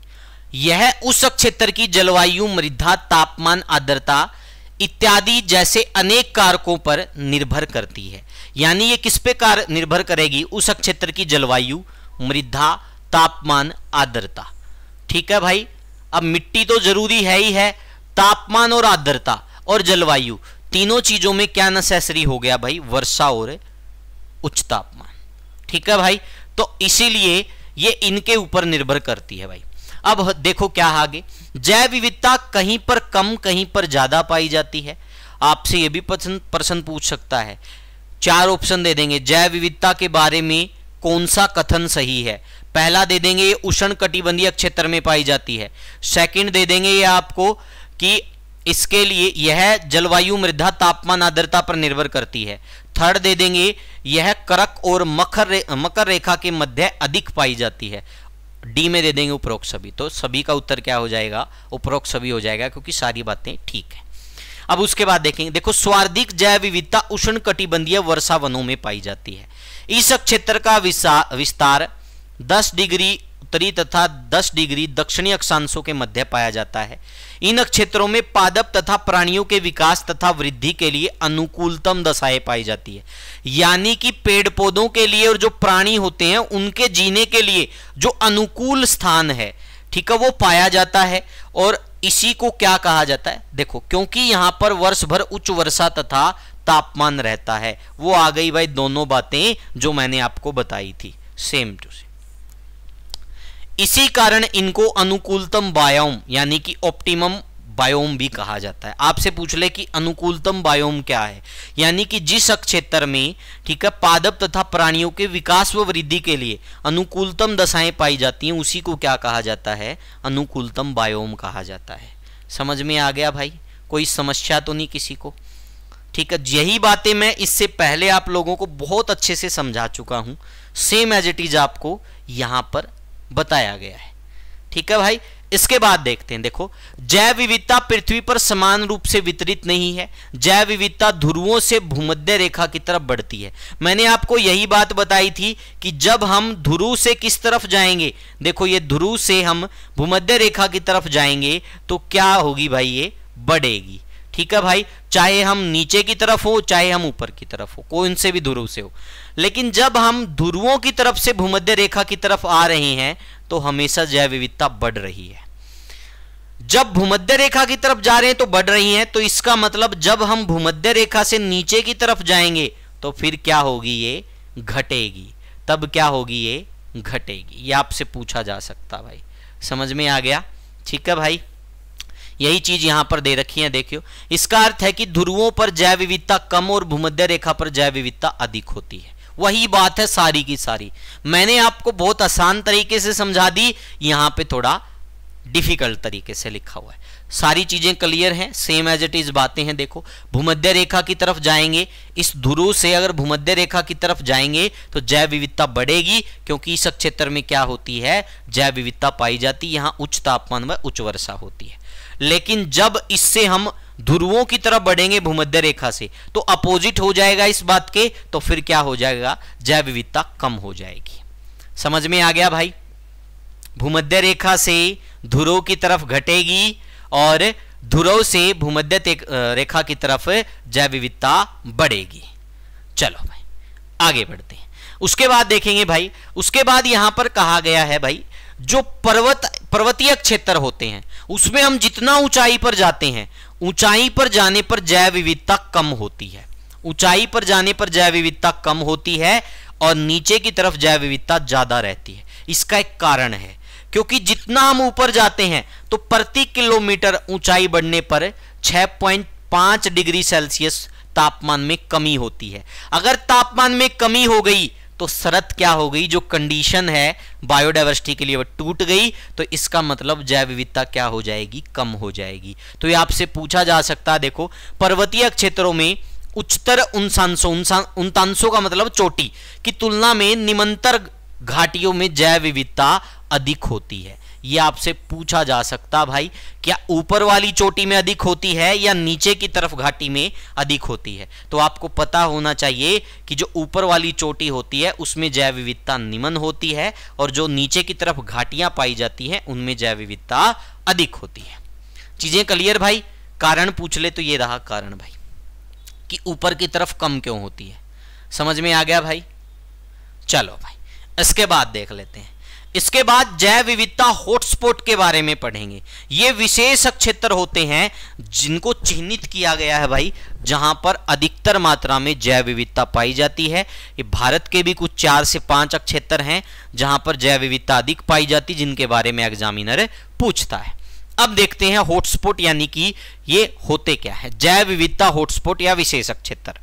यह उस क्षेत्र की जलवायु, मृदा, तापमान, आर्द्रता इत्यादि जैसे अनेक कारकों पर निर्भर करती है। यानी ये किस पे निर्भर करेगी, उस क्षेत्र की जलवायु, मृदा, तापमान, आर्द्रता। ठीक है भाई, अब मिट्टी तो जरूरी है ही है, तापमान और आर्द्रता और जलवायु तीनों चीजों में क्या नेसेसरी हो गया भाई, वर्षा और उच्च तापमान। ठीक है भाई, तो इसीलिए ये इनके ऊपर निर्भर करती है भाई। अब देखो क्या आगे, जैव विविधता कहीं पर कम कहीं पर ज्यादा पाई जाती है। आपसे ये भी प्रश्न पूछ सकता है, 4 ऑप्शन दे देंगे, जैव विविधता के बारे में कौन सा कथन सही है। पहला दे देंगे ये उष्ण कटिबंधीय क्षेत्र में पाई जाती है। सेकंड दे देंगे ये आपको कि इसके लिए यह जलवायु, मृदा, तापमान, आर्द्रता पर निर्भर करती है। थर्ड दे देंगे यह कर्क और मकर रेखा के मध्य अधिक पाई जाती है। डी में दे देंगे उपरोक्त सभी। तो सभी का उत्तर क्या हो जाएगा, उपरोक्त सभी हो जाएगा, क्योंकि सारी बातें ठीक है। अब उसके बाद देखेंगे, देखो सर्वाधिक जैव विविधता उष्ण कटिबंधीय वर्षा वनों में पाई जाती है। इस क्षेत्र का विस्तार 10 डिग्री उत्तरी तथा 10 डिग्री दक्षिणी अक्षांशों के मध्य पाया जाता है। इन क्षेत्रों में पादप तथा प्राणियों के विकास तथा वृद्धि के लिए अनुकूलतम दशाएं पाई जाती है। यानी कि पेड़ पौधों के लिए और जो प्राणी होते हैं उनके जीने के लिए जो अनुकूल स्थान है, ठीक है, वो पाया जाता है। और इसी को क्या कहा जाता है, देखो, क्योंकि यहां पर वर्ष भर उच्च वर्षा तथा तापमान रहता है। वो आ गई भाई दोनों बातें जो मैंने आपको बताई थी, सेम टू सेम। इसी कारण इनको अनुकूलतम बायोम यानी कि ऑप्टिमम बायोम भी कहा जाता है। आपसे पूछ ले कि अनुकूलतम बायोम क्या है, यानी कि जिस क्षेत्र में, ठीक है, पादप तथा प्राणियों के विकास व वृद्धि के लिए अनुकूलतम दशाएं पाई जाती हैं, उसी को क्या कहा जाता है, अनुकूलतम बायोम कहा जाता है। समझ में आ गया भाई, कोई समस्या तो नहीं किसी को? ठीक है, यही बातें मैं इससे पहले आप लोगों को बहुत अच्छे से समझा चुका हूं, सेम एज इट इज आपको यहां पर बताया गया है। ठीक है भाई, इसके बाद देखते हैं, देखो, जैव विविधता पृथ्वी पर समान रूप से वितरित नहीं है। जैव विविधता ध्रुवों से भूमध्य रेखा की तरफ बढ़ती है। मैंने आपको यही बात बताई थी कि जब हम ध्रुव से किस तरफ जाएंगे, देखो ये ध्रुव से हम भूमध्य रेखा की तरफ जाएंगे तो क्या होगी भाई, ये बढ़ेगी। ठीक है भाई, चाहे हम नीचे की तरफ हो चाहे हम ऊपर की तरफ हो, कोई से भी ध्रुव से हो। लेकिन जब हम ध्रुवों की तरफ से भूमध्य रेखा की तरफ आ रहे हैं तो हमेशा जैव विविधता बढ़ रही है। जब भूमध्य रेखा की तरफ जा रहे हैं तो बढ़ रही है, तो इसका मतलब जब हम भूमध्य रेखा से नीचे की तरफ जाएंगे तो फिर क्या होगी, ये घटेगी। तब क्या होगी, ये घटेगी। ये आपसे पूछा जा सकता भाई, समझ में आ गया? ठीक है भाई, यही चीज यहां पर दे रखी है, देखियो। इसका अर्थ है कि ध्रुवों पर जैव विविधता कम और भूमध्य रेखा पर जैव विविधता अधिक होती है। वही बात है सारी की सारी। मैंने आपको बहुत आसान तरीके से समझा दी, यहां पे थोड़ा डिफिकल्ट तरीके से लिखा हुआ है। सारी चीजें क्लियर हैं, सेम एज इट इज बातें हैं। देखो, भूमध्य रेखा की तरफ जाएंगे, इस ध्रुव से अगर भूमध्य रेखा की तरफ जाएंगे तो जैव विविधता बढ़ेगी, क्योंकि इस क्षेत्र में क्या होती है, जैव विविधता पाई जाती है। यहां उच्च तापमान व उच्च वर्षा होती है। लेकिन जब इससे हम ध्रुवों की तरफ बढ़ेंगे भूमध्य रेखा से, तो अपोजिट हो जाएगा इस बात के, तो फिर क्या हो जाएगा, जैव विविधता कम हो जाएगी। समझ में आ गया भाई? भूमध्य रेखा से ध्रुव की तरफ घटेगी और ध्रुव से भूमध्य रेखा की तरफ जैव विविधता बढ़ेगी। चलो भाई आगे बढ़ते हैं। उसके बाद देखेंगे भाई, उसके बाद यहां पर कहा गया है भाई, जो पर्वतीय क्षेत्र होते हैं उसमें हम जितना ऊंचाई पर जाते हैं, ऊंचाई पर जाने पर जैव विविधता कम होती है। ऊंचाई पर जाने पर जैव विविधता कम होती है और नीचे की तरफ जैव विविधता ज्यादा रहती है। इसका एक कारण है, क्योंकि जितना हम ऊपर जाते हैं तो प्रति किलोमीटर ऊंचाई बढ़ने पर 6.5 डिग्री सेल्सियस तापमान में कमी होती है। अगर तापमान में कमी हो गई तो शर्त क्या हो गई, जो कंडीशन है बायोडायवर्सिटी के लिए वो टूट गई, तो इसका मतलब जैव विविधता क्या हो जाएगी, कम हो जाएगी। तो ये आपसे पूछा जा सकता है, देखो, पर्वतीय क्षेत्रों में उच्चतर उन्तांशों का मतलब चोटी की तुलना में निम्नतर घाटियों में जैव विविधता अधिक होती है। यह आपसे पूछा जा सकता भाई, क्या ऊपर वाली चोटी में अधिक होती है या नीचे की तरफ घाटी में अधिक होती है? तो आपको पता होना चाहिए कि जो ऊपर वाली चोटी होती है उसमें जैव विविधता निम्न होती है और जो नीचे की तरफ घाटियां पाई जाती हैं उनमें जैव विविधता अधिक होती है। चीजें क्लियर भाई? कारण पूछ ले तो ये रहा कारण भाई, कि ऊपर की तरफ कम क्यों होती है। समझ में आ गया भाई? चलो भाई इसके बाद देख लेते हैं। इसके बाद जैव विविधता हॉटस्पॉट के बारे में पढ़ेंगे। ये विशेष क्षेत्र होते हैं जिनको चिन्हित किया गया है भाई, जहां पर अधिकतर मात्रा में जैव विविधता पाई जाती है। ये भारत के भी कुछ 4 से 5 क्षेत्र हैं जहां पर जैव विविधता अधिक पाई जाती, जिनके बारे में एग्जामिनर पूछता है। अब देखते हैं हॉटस्पॉट यानी कि ये होते क्या है, जैव विविधता हॉटस्पॉट या विशेष क्षेत्र।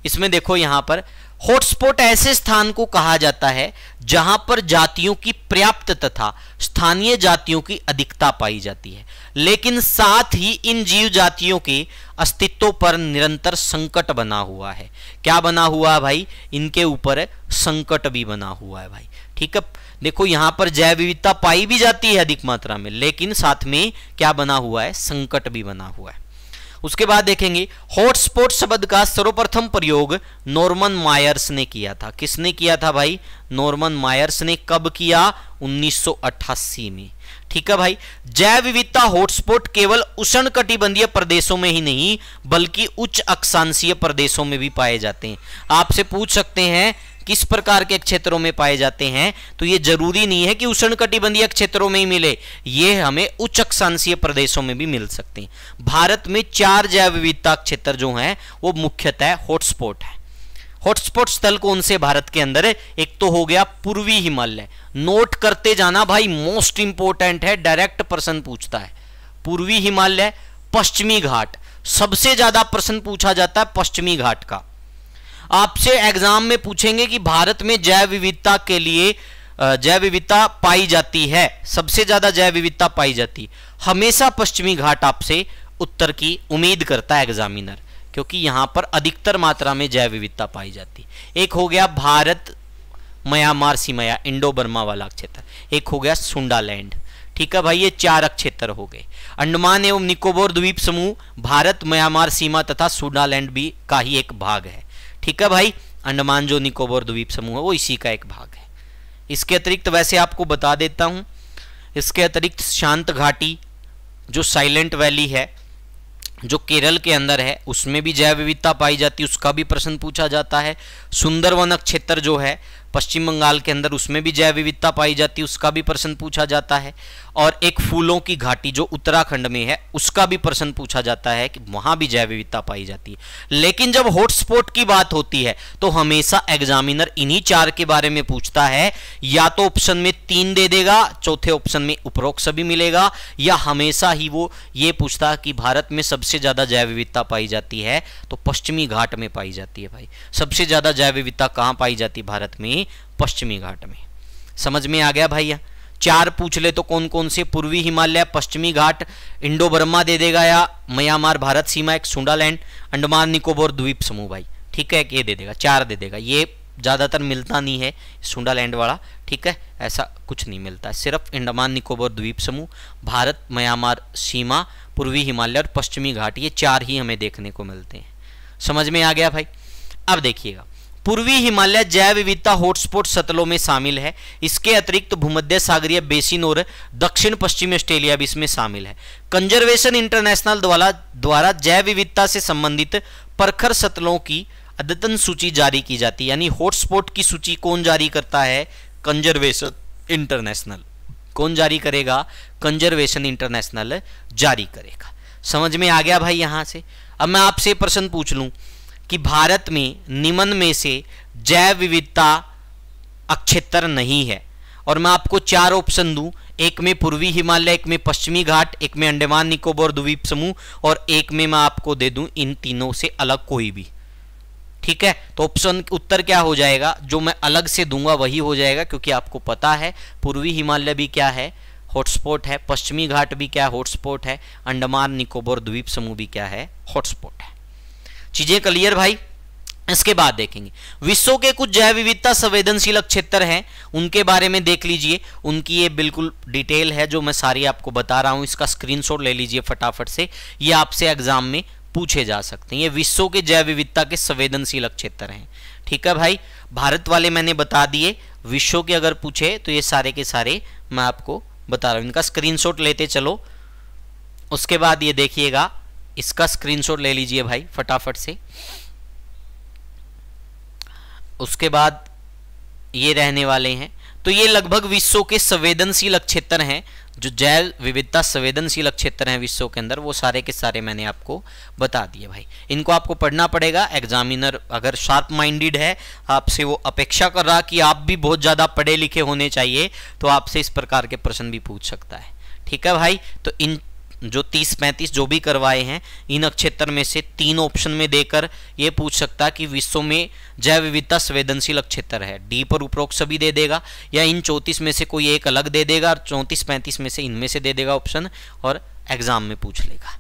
इसमें देखो यहां पर हॉटस्पॉट ऐसे स्थान को कहा जाता है जहां पर जातियों की पर्याप्त तथा स्थानीय जातियों की अधिकता पाई जाती है, लेकिन साथ ही इन जीव जातियों के अस्तित्व पर निरंतर संकट बना हुआ है। क्या बना हुआ है भाई? इनके ऊपर संकट भी बना हुआ है भाई। ठीक है, देखो यहां पर जैव विविधता पाई भी जाती है अधिक मात्रा में, लेकिन साथ में क्या बना हुआ है? संकट भी बना हुआ है। उसके बाद देखेंगे हॉटस्पॉट शब्द का सर्वप्रथम प्रयोग नॉर्मन मायर्स ने किया था। किसने किया था भाई? नॉर्मन मायर्स ने। कब किया? 1988 में। ठीक है भाई। जैव विविधता हॉटस्पॉट केवल उष्णकटिबंधीय प्रदेशों में ही नहीं बल्कि उच्च अक्षांशीय प्रदेशों में भी पाए जाते हैं। आपसे पूछ सकते हैं किस प्रकार के क्षेत्रों में पाए जाते हैं, तो ये जरूरी नहीं है कि उष्णकटिबंधीय क्षेत्रों में ही मिले, ये हमें उच्च अक्षांशीय प्रदेशों में भी मिल सकते हैं। भारत में 4 जैव विविधता क्षेत्र जो हैं वो मुख्यतः हॉटस्पॉट है। हॉटस्पॉट स्थल कौन से भारत के अंदर है? एक तो हो गया पूर्वी हिमालय, नोट करते जाना भाई, मोस्ट इंपोर्टेंट है, डायरेक्ट प्रश्न पूछता है। पूर्वी हिमालय, पश्चिमी घाट, सबसे ज्यादा प्रश्न पूछा जाता है पश्चिमी घाट का। आपसे एग्जाम में पूछेंगे कि भारत में जैव विविधता के लिए जैव विविधता पाई जाती है, सबसे ज्यादा जैव विविधता पाई जाती है, हमेशा पश्चिमी घाट आपसे उत्तर की उम्मीद करता है एग्जामिनर, क्योंकि यहां पर अधिकतर मात्रा में जैव विविधता पाई जाती है। एक हो गया भारत म्यांमार सीमा या इंडो बर्मा वाला क्षेत्र, एक हो गया सुंडालैंड। ठीक है भाई, ये 4 क्षेत्र हो गए। अंडमान एवं निकोबार द्वीप समूह भारत म्यांमार सीमा तथा सुंडालैंड भी का ही एक भाग है। ठीक है भाई, अंडमान जो निकोबार द्वीप समूह है वो इसी का एक भाग है। इसके अतिरिक्त वैसे आपको बता देता हूं, इसके अतिरिक्त शांत घाटी जो साइलेंट वैली है जो केरल के अंदर है उसमें भी जैव विविधता पाई जाती है, उसका भी प्रश्न पूछा जाता है। सुंदरवन क्षेत्र जो है पश्चिम बंगाल के अंदर उसमें भी जैव विविधता पाई जाती है, उसका भी प्रश्न पूछा जाता है। और एक फूलों की घाटी जो उत्तराखंड में है उसका भी प्रश्न पूछा जाता है कि वहां भी जैव विविधता पाई जाती है। लेकिन जब हॉटस्पॉट की बात होती है तो हमेशा एग्जामिनर इन्हीं 4 के बारे में पूछता है, या तो ऑप्शन में 3 दे देगा, चौथे ऑप्शन में उपरोक्त सभी मिलेगा, या हमेशा ही वो ये पूछता है कि भारत में सबसे ज्यादा जैव विविधता पाई जाती है तो पश्चिमी घाट में पाई जाती है भाई। सबसे ज्यादा जैव विविधता कहां पाई जाती है भारत में? पश्चिमी घाट में। समझ में आ गया भैया? 4 पूछ ले तो कौन कौन से? पूर्वी हिमालय, पश्चिमी घाट, इंडो बर्मा दे देगा, या म्यांमार भारत सीमा, एक सुंडालैंड, अंडमान निकोबार द्वीप समूह भाई। ठीक है, ये दे देगा, 4 दे देगा। ये ज्यादातर मिलता नहीं है सुंडालैंड वाला, ठीक है, ऐसा कुछ नहीं मिलता है। सिर्फ अंडमान निकोबार द्वीप समूह, भारत म्यांमार सीमा, पूर्वी हिमालय और पश्चिमी घाट, ये 4 ही हमें देखने को मिलते हैं। समझ में आ गया भाई? अब देखिएगा, पूर्वी हिमालय जैव विविधता हॉटस्पॉट सतलों में शामिल है। इसके अतिरिक्त भूमध्य सागरीय बेसिन और दक्षिण पश्चिमी ऑस्ट्रेलिया भी इसमें शामिल है। कंजर्वेशन इंटरनेशनल द्वारा जैव विविधता से संबंधित प्रखर सतलों की अद्यतन सूची जारी की जाती है। यानी हॉटस्पॉट की सूची कौन जारी करता है? Conservation international. कौन जारी करेगा? कंजर्वेशन इंटरनेशनल जारी करेगा। समझ में आ गया भाई? यहां से अब मैं आपसे प्रश्न पूछ लूं कि भारत में निम्न में से जैव विविधता क्षेत्र नहीं है, और मैं आपको 4 ऑप्शन दूं, एक में पूर्वी हिमालय, एक में पश्चिमी घाट, एक में अंडमान निकोबार द्वीप समूह, और एक में मैं आपको दे दूं इन तीनों से अलग कोई भी। ठीक है, तो ऑप्शन उत्तर क्या हो जाएगा? जो मैं अलग से दूंगा वही हो जाएगा, क्योंकि आपको पता है पूर्वी हिमालय भी क्या है? हॉटस्पॉट है। पश्चिमी घाट भी क्या? हॉटस्पॉट है। अंडमान निकोबार द्वीप समूह भी क्या है? हॉटस्पॉट है। चीजें क्लियर भाई? इसके बाद देखेंगे विश्व के कुछ जैव विविधता संवेदनशील क्षेत्र हैं, उनके बारे में देख लीजिए। उनकी ये बिल्कुल डिटेल है जो मैं सारी आपको बता रहा हूं, इसका स्क्रीनशॉट ले लीजिए फटाफट से, ये आपसे एग्जाम में पूछे जा सकते हैं। ये विश्व के जैव विविधता के संवेदनशील क्षेत्र हैं। ठीक है भाई, भारत वाले मैंने बता दिए, विश्व के अगर पूछे तो ये सारे के सारे मैं आपको बता रहा हूं। इनका स्क्रीनशॉट लेते चलो। उसके बाद ये देखिएगा, इसका स्क्रीनशॉट ले लीजिए भाई फटाफट से। उसके बाद ये रहने वाले हैं। तो ये लगभग विश्व के संवेदनशील क्षेत्र हैं, जो जैव विविधता संवेदनशील क्षेत्र हैं विश्व के अंदर, वो सारे के सारे मैंने आपको बता दिए भाई। इनको आपको पढ़ना पड़ेगा। एग्जामिनर अगर शार्प माइंडेड है, आपसे वो अपेक्षा कर रहा कि आप भी बहुत ज़्यादा पढ़े लिखे होने चाहिए, तो आपसे इस प्रकार के प्रश्न भी पूछ सकता है। ठीक है भाई। तो इन जो 30-35 जो भी करवाए हैं, इन क्षेत्र में से 3 ऑप्शन में देकर ये पूछ सकता है कि विश्व में जैव विविधता संवेदनशील क्षेत्र है। डी पर उपरोक्त सभी दे देगा, या इन 34 में से कोई एक अलग दे देगा, और 34-35 में से इनमें से दे देगा ऑप्शन, और एग्जाम में पूछ लेगा।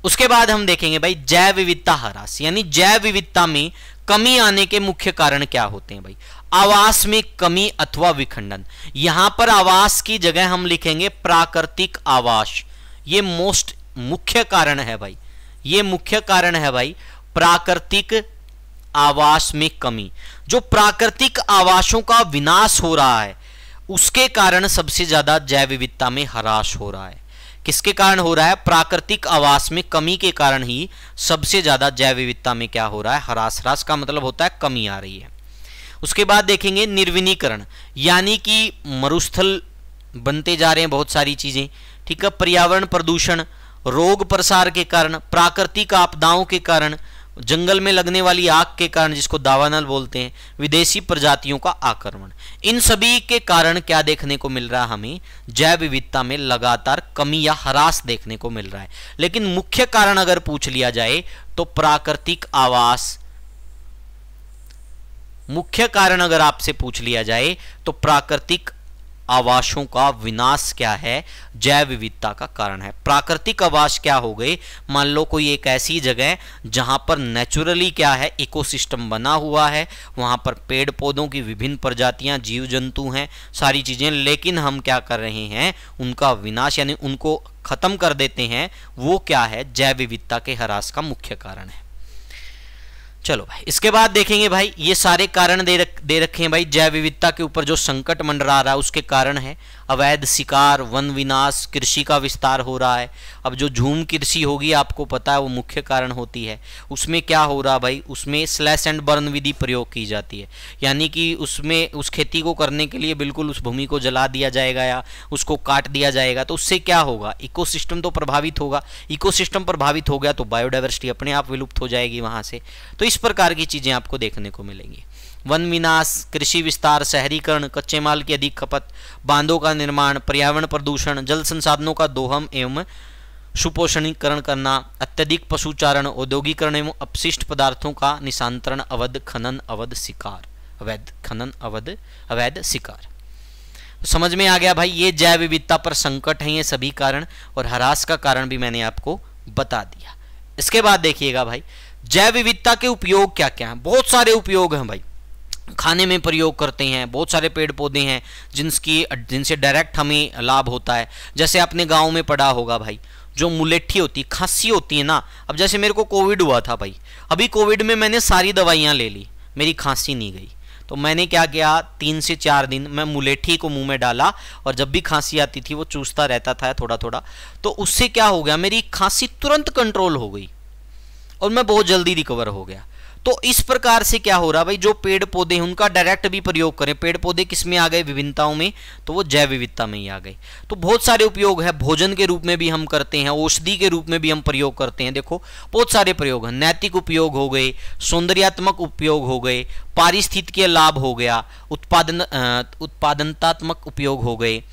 उसके बाद हम देखेंगे भाई जैव विविधता ह्रास, यानी जैव विविधता में कमी आने के मुख्य कारण क्या होते हैं भाई। आवास में कमी अथवा विखंडन। यहां पर आवास की जगह हम लिखेंगे प्राकृतिक आवास। ये मुख्य कारण है भाई, ये मुख्य कारण है भाई, प्राकृतिक आवास में कमी। जो प्राकृतिक आवासों का विनाश हो रहा है, उसके कारण सबसे ज्यादा जैव विविधता में ह्रास हो रहा है। किसके कारण हो रहा है? प्राकृतिक आवास में कमी के कारण ही सबसे ज्यादा जैव विविधता में क्या हो रहा है? ह्रास। ह्रास का मतलब होता है कमी आ रही है। उसके बाद देखेंगे निर्वनीकरण, यानी कि मरुस्थल बनते जा रहे हैं बहुत सारी चीजें। ठीक है। पर्यावरण प्रदूषण, रोग प्रसार के कारण, प्राकृतिक आपदाओं के कारण, जंगल में लगने वाली आग के कारण जिसको दावानल बोलते हैं, विदेशी प्रजातियों का आक्रमण, इन सभी के कारण क्या देखने को मिल रहा है? हमें जैव विविधता में लगातार कमी या ह्रास देखने को मिल रहा है। लेकिन मुख्य कारण अगर पूछ लिया जाए तो प्राकृतिक आवास, मुख्य कारण अगर आपसे पूछ लिया जाए तो प्राकृतिक आवासों का विनाश क्या है? जैव विविधता का कारण है। प्राकृतिक आवास क्या हो गए? मान लो कोई एक ऐसी जगह जहां पर नेचुरली क्या है, इकोसिस्टम बना हुआ है, वहां पर पेड़ पौधों की विभिन्न प्रजातियां, जीव जंतु हैं, सारी चीजें, लेकिन हम क्या कर रहे हैं? उनका विनाश यानी उनको खत्म कर देते हैं। वो क्या है? जैव विविधता के ह्रास का मुख्य कारण है। चलो भाई, इसके बाद देखेंगे भाई, ये सारे कारण दे रखे हैं भाई। जैव विविधता के ऊपर जो संकट मंडरा रहा है उसके कारण है अवैध शिकार, वन विनाश, कृषि का विस्तार हो रहा है। अब जो झूम कृषि होगी आपको पता है वो मुख्य कारण होती है। उसमें क्या हो रहा भाई? उसमें स्लैश एंड बर्न विधि प्रयोग की जाती है, यानी कि उसमें उस खेती को करने के लिए बिल्कुल उस भूमि को जला दिया जाएगा या उसको काट दिया जाएगा। तो उससे क्या होगा? इकोसिस्टम तो प्रभावित होगा। इकोसिस्टम प्रभावित हो गया तो बायोडाइवर्सिटी अपने आप विलुप्त हो जाएगी वहां से। तो इस प्रकार की चीजें आपको देखने को मिलेंगी। वन विनाश, कृषि विस्तार, शहरीकरण, कच्चे माल की अधिक खपत, बांधों का निर्माण, पर्यावरण प्रदूषण, जल संसाधनों का दोहन एवं सुपोषणीकरण करना, अत्यधिक पशुचारण, औद्योगिकरण एवं अपशिष्ट पदार्थों का निशांतरण, अवैध खनन, अवैध शिकार, अवैध खनन, अवैध शिकार। तो समझ में आ गया भाई, ये जैव विविधता पर संकट है ये सभी कारण, और ह्रास का कारण भी मैंने आपको बता दिया। इसके बाद देखिएगा भाई, जैव विविधता के उपयोग क्या क्या हैं? बहुत सारे उपयोग हैं भाई। खाने में प्रयोग करते हैं, बहुत सारे पेड़ पौधे हैं जिनसे डायरेक्ट हमें लाभ होता है। जैसे आपने गांव में पढ़ा होगा भाई, जो मुलेठी होती है, खांसी होती है ना। अब जैसे मेरे को कोविड हुआ था भाई, अभी कोविड में मैंने सारी दवाइयां ले ली, मेरी खांसी नहीं गई। तो मैंने क्या किया, 3 से 4 दिन मैं मुलेठी को मुंह में डाला, और जब भी खांसी आती थी वो चूसता रहता था थोड़ा थोड़ा। तो उससे क्या हो गया, मेरी खांसी तुरंत कंट्रोल हो गई और मैं बहुत जल्दी रिकवर हो गया। तो इस प्रकार से क्या हो रहा भाई, जो पेड़ पौधे हैं उनका डायरेक्ट भी प्रयोग करें। पेड़ पौधे किस में आ गए? विभिन्नताओं में, तो वो जैव विविधता में ही आ गए। तो बहुत सारे उपयोग है। भोजन के रूप में भी हम करते हैं, औषधि के रूप में भी हम प्रयोग करते हैं। देखो बहुत सारे प्रयोग हैं। नैतिक उपयोग हो गए, सौंदर्यात्मक उपयोग हो गए, पारिस्थितिकीय लाभ हो गया, उत्पादनतात्मक उपयोग हो गए,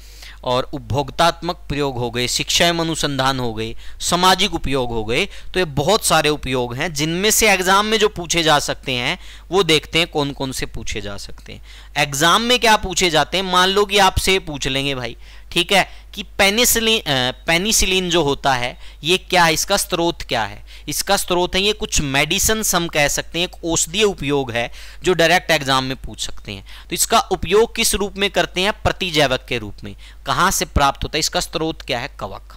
और उपभोक्तात्मक प्रयोग हो गए, शिक्षा एवं अनुसंधान हो गए, सामाजिक उपयोग हो गए। तो ये बहुत सारे उपयोग हैं जिनमें से एग्जाम में जो पूछे जा सकते हैं वो देखते हैं कौन कौन से पूछे जा सकते हैं। एग्जाम में क्या पूछे जाते हैं, मान लो कि आपसे पूछ लेंगे भाई, ठीक है, कि पेनिसिलिन जो होता है ये क्या है, इसका स्रोत क्या है? इसका स्रोत है ये कुछ मेडिसिन हम कह सकते हैं, एक औषधीय उपयोग है जो डायरेक्ट एग्जाम में पूछ सकते हैं। तो इसका उपयोग किस रूप में करते हैं? प्रतिजैवक के रूप में। कहां से प्राप्त होता है? इसका स्रोत क्या है? कवक।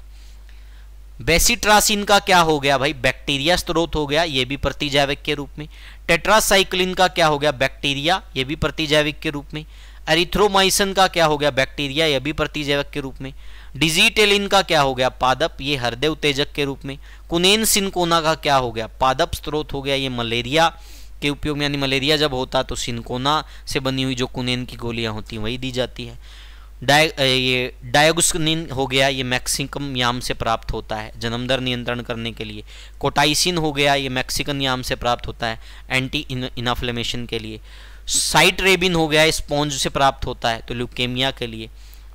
बेसिट्रासिन का क्या हो गया भाई? बैक्टीरिया स्रोत हो गया, ये भी प्रतिजैविक के रूप में। टेट्रासाइक्लिन का क्या हो गया? बैक्टीरिया, ये भी प्रतिजैविक के रूप में। एरिथ्रोमाइसिन का क्या हो गया? बैक्टीरिया, यह भी प्रतिजैविक के रूप में। डिजिटेलिन का क्या हो गया? पादप, ये हृदय उत्तेजक के रूप में। कुनेन सिनकोना का क्या हो गया? पादप स्रोत हो गया, ये मलेरिया उसके उपयोग में, यानी मलेरिया जब होता तो सिनकोना से बनी हुई जो कुनेन की गोलियां होती हैं वही दी जाती है। ये डायोक्सिनिन हो गया, ये मैक्सिकम याम से प्राप्त होता है जन्म दर नियंत्रण करने के लिए। कोटाइसिन हो गया, ये मैक्सिकन याम से प्राप्त होता है एंटी इन्फ्लेमेशन के लिए। साइटरेबिन हो गया, स्पॉन्ज से प्राप्त होता है तो ल्यूकेमिया के लिए।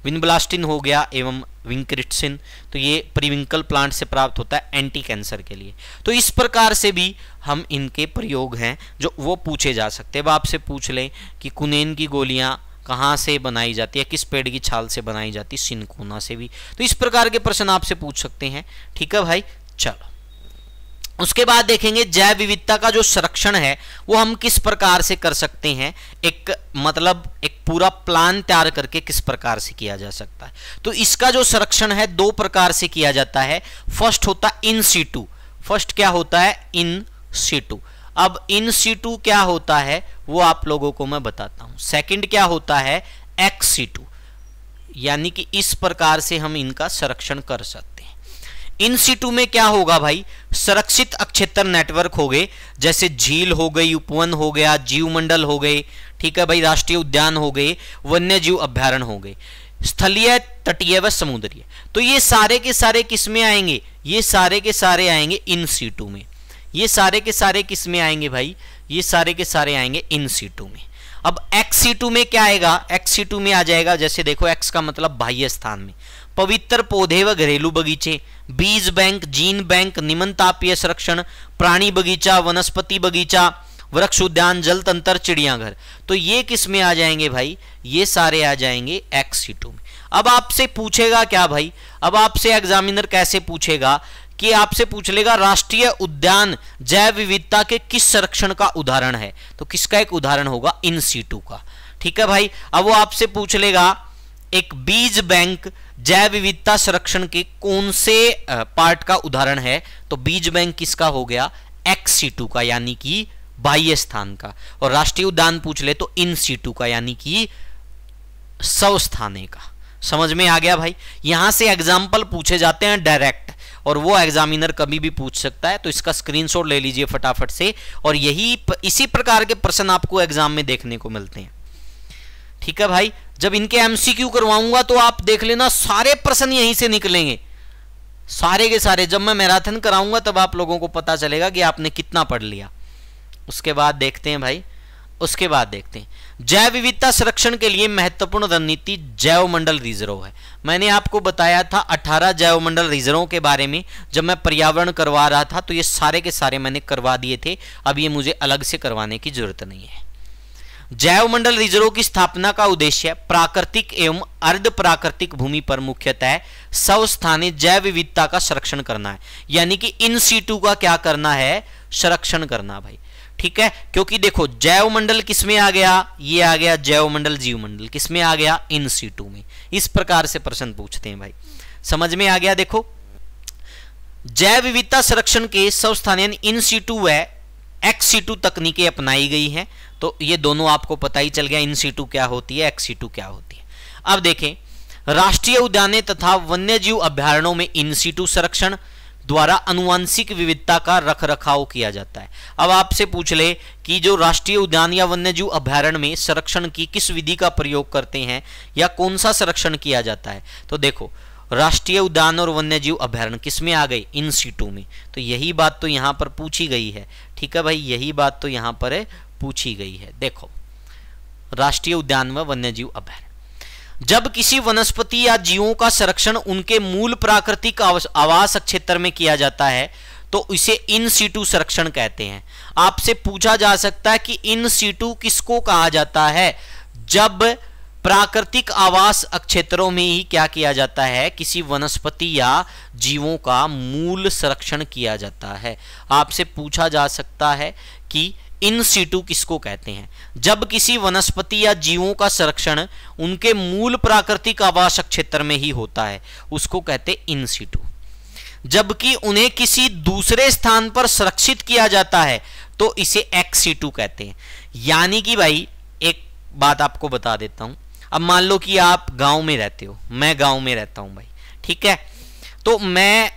विनब्लास्टिन हो गया एवं विंक्रिट्सिन, तो ये प्रीविंकल प्लांट से प्राप्त होता है एंटी कैंसर के लिए। तो इस प्रकार से भी हम इनके प्रयोग हैं जो वो पूछे जा सकते हैं। अब आपसे पूछ लें कि कुनेन की गोलियां कहाँ से बनाई जाती है, किस पेड़ की छाल से बनाई जाती है, सिनकोना से भी। तो इस प्रकार के प्रश्न आपसे पूछ सकते हैं। ठीक है भाई, चलो उसके बाद देखेंगे जैव विविधता का जो संरक्षण है वो हम किस प्रकार से कर सकते हैं, एक पूरा प्लान तैयार करके किस प्रकार से किया जा सकता है। तो इसका जो संरक्षण है दो प्रकार से किया जाता है। फर्स्ट होता है इन सीटू। फर्स्ट क्या होता है? In situ. अब इन सीटू क्या होता है वो आप लोगों को मैं बताता हूं। सेकंड क्या होता है? एक्स सीटू, यानी कि इस प्रकार से हम इनका संरक्षण कर सकते हैं। इन सीटू में क्या होगा भाई? संरक्षित अक्षेत्र नेटवर्क हो गए, जैसे झील हो गई, उपवन हो गया, जीव मंडल हो गए, ठीक है भाई, राष्ट्रीय उद्यान हो गए, वन्य जीव अभ्यारण्य हो गए, स्थलीय, तटीय व समुद्रीय। तो ये सारे के सारे किस में आएंगे? ये सारे के सारे आएंगे इन सीटू में। ये सारे के सारे किस में आएंगे भाई? ये सारे के सारे आएंगे इन सीटू में। अब एक्स सीटू में क्या आएगा? एक्स सीटू में आ जाएगा, जैसे देखो एक्स का मतलब बाह्य स्थान में, पवित्र पौधे व घरेलू बगीचे, बीज बैंक, जीन बैंक, निम्न तापीय संरक्षण, प्राणी बगीचा, वनस्पति बगीचा, वृक्ष उद्यान, जल तंत्र, चिड़ियाघर। तो ये किस में आ जाएंगे भाई? ये सारे आ जाएंगे एक्स सीटू में। अब आपसे पूछेगा क्या भाई? अब आपसे एग्जामिनर कैसे पूछेगा कि आपसे पूछ लेगा राष्ट्रीय उद्यान जैव विविधता के किस संरक्षण का उदाहरण है। तो किसका एक उदाहरण होगा? इन सीटू का। ठीक है भाई। अब वो आपसे पूछ लेगा एक बीज बैंक जैव विविधता संरक्षण के कौन से पार्ट का उदाहरण है। तो बीज बैंक किसका हो गया? एक्स सीटू का, यानी कि बाह्य स्थान का। और राष्ट्रीय उद्यान पूछ ले तो इन सीटू का, यानी कि स्वस्थाने का। समझ में आ गया भाई? यहां से एग्जाम्पल पूछे जाते हैं डायरेक्ट, और वो एग्जामिनर कभी भी पूछ सकता है। तो इसका स्क्रीनशॉट ले लीजिए फटाफट से, और इसी प्रकार के प्रश्न आपको एग्जाम में देखने को मिलते हैं। ठीक है भाई। जब इनके एमसीक्यू करवाऊंगा तो आप देख लेना सारे प्रश्न यहीं से निकलेंगे, सारे के सारे। जब मैं मैराथन कराऊंगा तब आप लोगों को पता चलेगा कि आपने कितना पढ़ लिया। उसके बाद देखते हैं भाई, उसके बाद देखते हैं जैव विविधता संरक्षण के लिए महत्वपूर्ण रणनीति जैव मंडल रिजर्व है। मैंने आपको बताया था 18 जैव मंडल रिजर्वों के बारे में जब मैं पर्यावरण करवा रहा था, तो ये सारे के सारे मैंने करवा दिए थे। अब ये मुझे अलग से करवाने की जरूरत नहीं है। जैव मंडल रिजर्वों की स्थापना का उद्देश्य प्राकृतिक एवं अर्ध प्राकृतिक भूमि पर मुख्यतः स्वस्थानिक जैव विविधता का संरक्षण करना है, यानी कि इन सीटू का क्या करना है? संरक्षण करना भाई। ठीक है, क्योंकि देखो जैव मंडल किसमें आ गया? ये आ गया जैव मंडल, जीव मंडल किसमें आ गया? इन सीटू में। इस प्रकार से प्रश्न पूछते हैं भाई। समझ में आ गया? देखो जैव विविधता संरक्षण के स्वस्थानीय इन सीटू व एक्स सीटू तकनीकें अपनाई गई हैं। तो ये दोनों आपको पता ही चल गया, इन सीटू क्या होती है, एक्स सीटू क्या होती है। अब देखें राष्ट्रीय उद्याने तथा वन्य जीव अभ्यारण्यों में इन सीटू संरक्षण द्वारा अनुवांशिक विविधता का रखरखाव किया जाता है। अब आपसे पूछ ले कि जो राष्ट्रीय उद्यान या वन्यजीव अभ्यारण्य में संरक्षण की किस विधि का प्रयोग करते हैं या कौन सा संरक्षण किया जाता है। तो देखो राष्ट्रीय उद्यान और वन्यजीव अभ्यारण्य किसमें आ गई? इन सीटू में। तो यही बात तो यहां पर पूछी गई है। ठीक है भाई, यही बात तो यहां पर पूछी गई है। देखो राष्ट्रीय उद्यान व वन्यजीव अभ्यारण्य, जब किसी वनस्पति या जीवों का संरक्षण उनके मूल प्राकृतिक आवास क्षेत्र में किया जाता है तो इसे इन सीटू संरक्षण कहते हैं। आपसे पूछा जा सकता है कि इन सीटू किसको कहा जाता है? जब प्राकृतिक आवास क्षेत्रों में ही क्या किया जाता है? किसी वनस्पति या जीवों का मूल संरक्षण किया जाता है। आपसे पूछा जा सकता है कि इन सीटू किसको कहते हैं? जब किसी वनस्पति या जीवों का संरक्षण उनके मूल प्राकृतिक आवास क्षेत्र में ही होता है उसको कहते हैं इन सीटू। जबकि उन्हें किसी दूसरे स्थान पर सुरक्षित किया जाता है तो इसे एक्स सीटू कहते हैं। यानी कि भाई एक बात आपको बता देता हूं। अब मान लो कि आप गांव में रहते हो, मैं गांव में रहता हूं भाई, ठीक है। तो मैं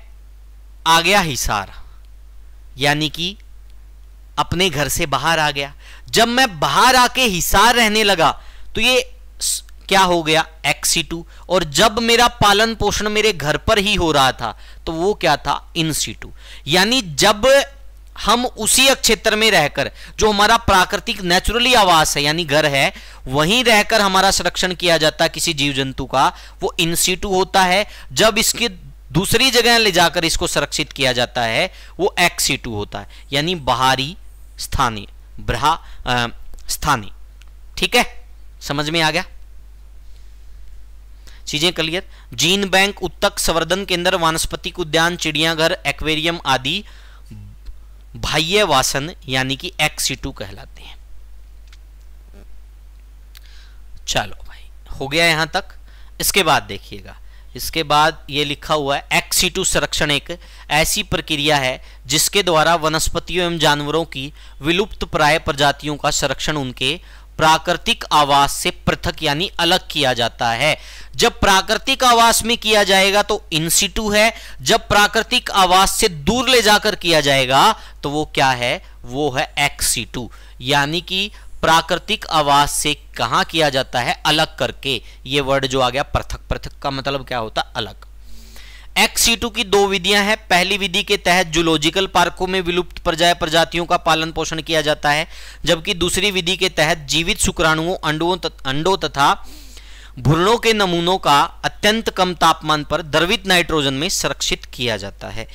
आ गया हिसार, यानी कि अपने घर से बाहर आ गया। जब मैं बाहर आके हिसार रहने लगा तो ये क्या हो गया, एक्स-2। और जब मेरा पालन पोषण मेरे घर पर ही हो रहा था तो वो क्या था, इन-2। यानी जब हम उसी क्षेत्र में रहकर, जो हमारा प्राकृतिक नेचुरली आवास है यानी घर है, वहीं रहकर हमारा संरक्षण किया जाता है किसी जीव जंतु का, वो इन-2 होता है। जब इसके दूसरी जगह ले जाकर इसको संरक्षित किया जाता है वो एक्स-2 होता है, यानी बाहरी स्थानीय, स्थानीय। ठीक है, समझ में आ गया, चीजें क्लियर। जीन बैंक, उत्तक संवर्धन केंद्र, वानस्पतिक उद्यान, चिड़ियाघर, एक्वेरियम आदि बाह्य वासन यानी कि एक्स-2 कहलाते हैं। चलो भाई, हो गया यहां तक। इसके बाद देखिएगा, इसके बाद ये लिखा हुआ है एक्स-2 संरक्षण एक ऐसी प्रक्रिया है जिसके द्वारा वनस्पतियों एवं जानवरों की विलुप्त प्राय प्रजातियों का संरक्षण उनके प्राकृतिक आवास से पृथक यानी अलग किया जाता है। जब प्राकृतिक आवास में किया जाएगा तो इन-2 है, जब प्राकृतिक आवास से दूर ले जाकर किया जाएगा तो वो क्या है, वो है एक्स-2। यानी कि प्राकृतिक आवास से कहां किया जाता है, अलग करके। ये वर्ड जो आ गया पृथक, पृथक का मतलब क्या होता, अलग। एक्स-2 की दो विधियां हैं। पहली विधि के तहत जूलॉजिकल पार्कों में विलुप्त प्रजातियों का पालन पोषण किया जाता है, जबकि दूसरी विधि के तहत जीवित शुक्राणुओं, अंडों तथा भ्रूणों के नमूनों का अत्यंत कम तापमान पर द्रवित नाइट्रोजन में संरक्षित किया जाता है।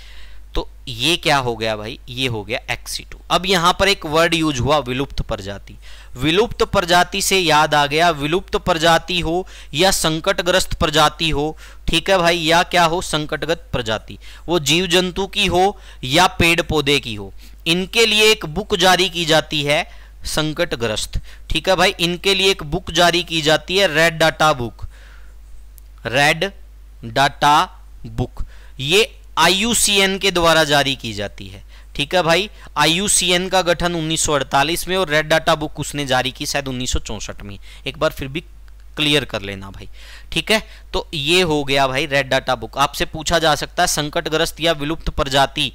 तो ये क्या हो गया भाई, ये हो गया एक्स-2। अब यहां पर एक वर्ड यूज हुआ, विलुप्त प्रजाति। विलुप्त प्रजाति से याद आ गया, विलुप्त प्रजाति हो या संकटग्रस्त प्रजाति हो, ठीक है भाई, या क्या हो, संकटगत प्रजाति, वो जीव जंतु की हो या पेड़ पौधे की हो, इनके लिए एक बुक जारी की जाती है, संकटग्रस्त। ठीक है भाई, इनके लिए एक बुक जारी की जाती है, red data book. Red data book ये IUCN के द्वारा जारी की जाती है। ठीक है भाई, IUCN का गठन 1948 में और रेड डाटा बुक उसने जारी की शायद 1964 में। एक बार फिर भी क्लियर कर लेना भाई, ठीक है। तो ये हो गया भाई रेड डाटा बुक। आपसे पूछा जा सकता है संकटग्रस्त या विलुप्त प्रजाति,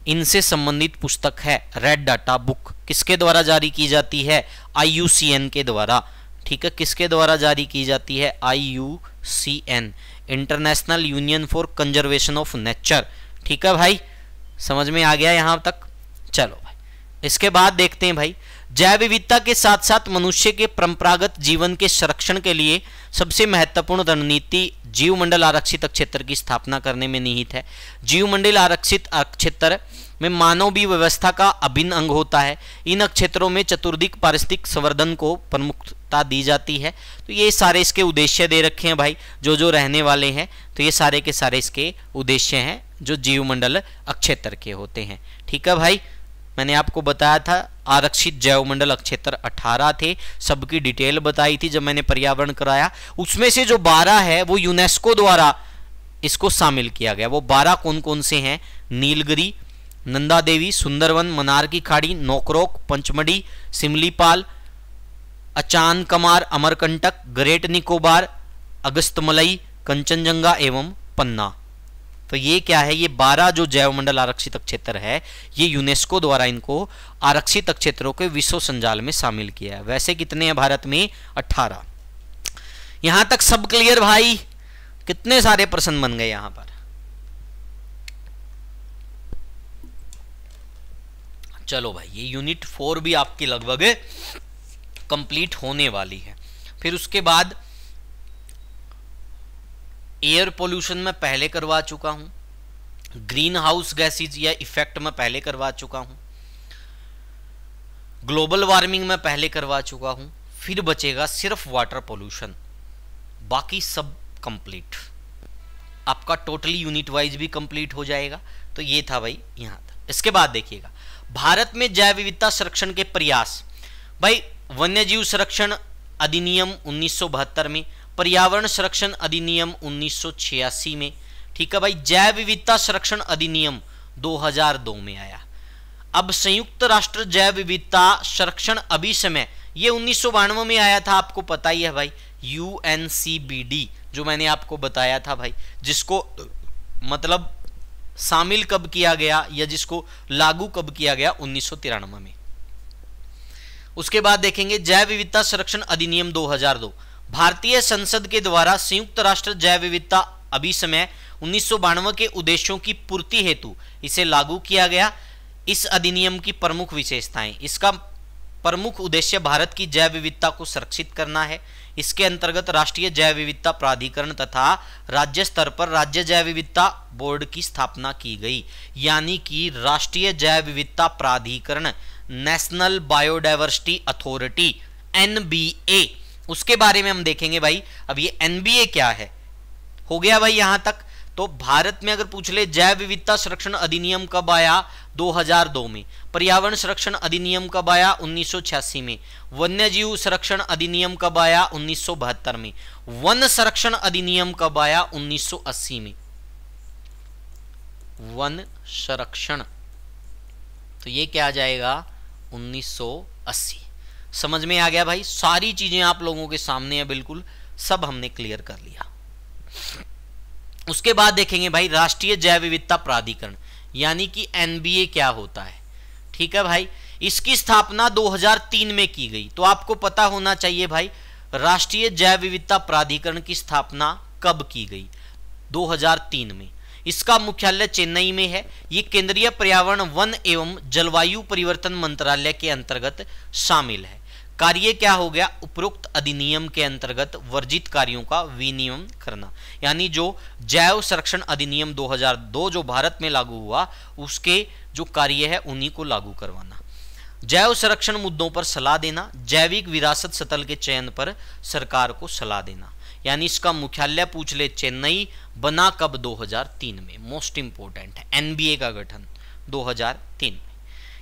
इनसे संबंधित पुस्तक है रेड डाटा बुक, किसके द्वारा जारी की जाती है, IUCN के द्वारा। ठीक है, किसके द्वारा जारी की जाती है, IUCN, international union for conservation of nature. ठीक है भाई, समझ में आ गया यहां तक। चलो भाई, इसके बाद देखते हैं भाई, जैव विविधता के साथ साथ मनुष्य के परंपरागत जीवन के संरक्षण के लिए सबसे महत्वपूर्ण रणनीति जीवमंडल आरक्षित क्षेत्र की स्थापना करने में निहित है। जीवमंडल आरक्षित क्षेत्र में मानव भी व्यवस्था का अभिन्न अंग होता है। इन क्षेत्रों में चतुर्दिक पारिस्थितिक संवर्धन को प्रमुखता दी जाती है। तो ये सारे इसके उद्देश्य दे रखे हैं भाई, जो जो रहने वाले हैं, तो ये सारे के सारे इसके उद्देश्य हैं जो जीवमंडल क्षेत्र के होते हैं। ठीक है भाई, मैंने आपको बताया था आरक्षित जैवमंडल क्षेत्र 18 थे, सबकी डिटेल बताई थी जब मैंने पर्यावरण कराया। उसमें से जो 12 है वो यूनेस्को द्वारा इसको शामिल किया गया। वो 12 कौन कौन से हैं, नीलगिरी, नंदा देवी, सुंदरवन, मनार की खाड़ी, नोकरोक, पंचमढ़ी, सिमलीपाल, अचान कमार, अमरकंटक, ग्रेट निकोबार, अगस्तमलई, कंचनजंगा एवं पन्ना। तो ये क्या है, ये 12 जो जैवमंडल आरक्षित क्षेत्र है, ये यूनेस्को द्वारा इनको आरक्षित क्षेत्रों के विश्व संजाल में शामिल किया है। वैसे कितने हैं भारत में, 18। यहां तक सब क्लियर भाई, कितने सारे प्रश्न बन गए यहां पर। चलो भाई, ये यूनिट 4 भी आपकी लगभग कंप्लीट होने वाली है। फिर उसके बाद एयर पोल्यूशन में पहले करवा चुका हूं, ग्रीन हाउस गैसेज या इफेक्ट में पहले करवा चुका हूं, ग्लोबल वार्मिंग में पहले करवा चुका हूं। फिर बचेगा सिर्फ वाटर पोल्यूशन, बाकी सब कंप्लीट आपका टोटली यूनिट वाइज भी कंप्लीट हो जाएगा। तो ये था भाई यहां तक। इसके बाद देखिएगा, भारत में जैव विविधता संरक्षण के प्रयास। भाई वन्यजीव संरक्षण अधिनियम 1972 में, पर्यावरण संरक्षण अधिनियम 1986 में। ठीक है भाई, जैव विविधता संरक्षण अधिनियम 2002 में आया। अब संयुक्त राष्ट्र जैव विविधता संरक्षण अभिसमय, ये 1992 में आया था, आपको पता ही है भाई, UNCBD जो मैंने आपको बताया था भाई, जिसको मतलब शामिल कब किया गया या जिसको लागू कब किया गया? 1993 में। उसके बाद देखेंगे जैव विविधता संरक्षण अधिनियम 2002। भारतीय संसद के द्वारा संयुक्त राष्ट्र जैव विविधता अभिसमय 1992 के उद्देश्यों की पूर्ति हेतु इसे लागू किया गया। इस अधिनियम की प्रमुख विशेषताएं, इसका प्रमुख उद्देश्य भारत की जैव विविधता को संरक्षित करना है। इसके अंतर्गत राष्ट्रीय जैव विविधता प्राधिकरण तथा राज्य स्तर पर राज्य जैव विविधता बोर्ड की स्थापना की गई, यानी कि राष्ट्रीय जैव विविधता प्राधिकरण, नेशनल बायोडायवर्सिटी अथॉरिटी, एनबीए, उसके बारे में हम देखेंगे भाई। अब ये एनबीए क्या है, हो गया भाई यहां तक। तो भारत में अगर पूछ ले जैव विविधता संरक्षण अधिनियम कब आया? 2002 में। पर्यावरण संरक्षण अधिनियम कब आया? 1986 में। वन्य जीव संरक्षण अधिनियम कब आया? 1972 में। वन संरक्षण अधिनियम कब आया? 1980 में। वन संरक्षण, तो ये क्या आ जाएगा? 1980। समझ में आ गया भाई? सारी चीजें आप लोगों के सामने है, बिल्कुल सब हमने क्लियर कर लिया। उसके बाद देखेंगे भाई राष्ट्रीय जैव विविधता प्राधिकरण, यानी कि एनबीए क्या होता है। ठीक है भाई, इसकी स्थापना 2003 में की गई। तो आपको पता होना चाहिए भाई राष्ट्रीय जैव विविधता प्राधिकरण की स्थापना कब की गई? 2003 में। इसका मुख्यालय चेन्नई में है। ये केंद्रीय पर्यावरण, वन एवं जलवायु परिवर्तन मंत्रालय के अंतर्गत शामिल है। कार्य क्या हो गया? उपरोक्त अधिनियम के अंतर्गत वर्जित कार्यों का विनियमन करना, यानी जो जैव संरक्षण अधिनियम 2002 जो भारत में लागू हुआ, उसके जो कार्य है उन्हीं को लागू करवाना। जैव संरक्षण मुद्दों पर सलाह देना, जैविक विरासत स्थल के चयन पर सरकार को सलाह देना, यानी इसका मुख्यालय पूछ ले चेन्नई, बना कब? 2003 में। मोस्ट इंपोर्टेंट है, एनबीए का गठन 2003 में।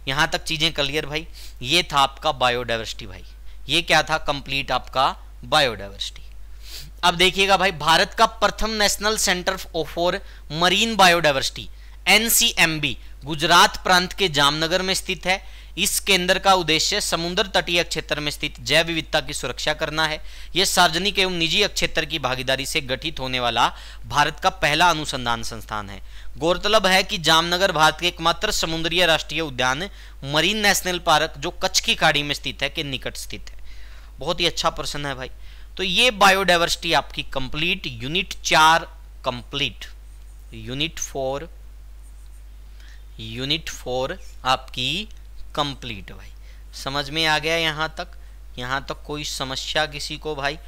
यहां तक चीजें क्लियर भाई। ये था आपका बायोडायवर्सिटी भाई, ये क्या था? कंप्लीट आपका बायोडायवर्सिटी। अब देखिएगा भाई, भारत का प्रथम national centre for marine biodiversity NCMB Gujarat प्रांत के जामनगर में स्थित है। इस केंद्र का उद्देश्य समुद्र तटीय क्षेत्र में स्थित जैव विविधता की सुरक्षा करना है। यह सार्वजनिक एवं निजी क्षेत्र की भागीदारी से गठित होने वाला भारत का पहला अनुसंधान संस्थान है। गौरतलब है कि जामनगर भारत के एकमात्र समुद्रीय राष्ट्रीय उद्यान मरीन नेशनल पार्क जो कच्छ की खाड़ी में स्थित है के निकट स्थित है। बहुत ही अच्छा प्रश्न है भाई। तो ये बायोडायवर्सिटी आपकी कंप्लीट, यूनिट 4 कंप्लीट, यूनिट 4 आपकी कंप्लीट भाई। समझ में आ गया यहां तक? यहां तक कोई समस्या किसी को भाई?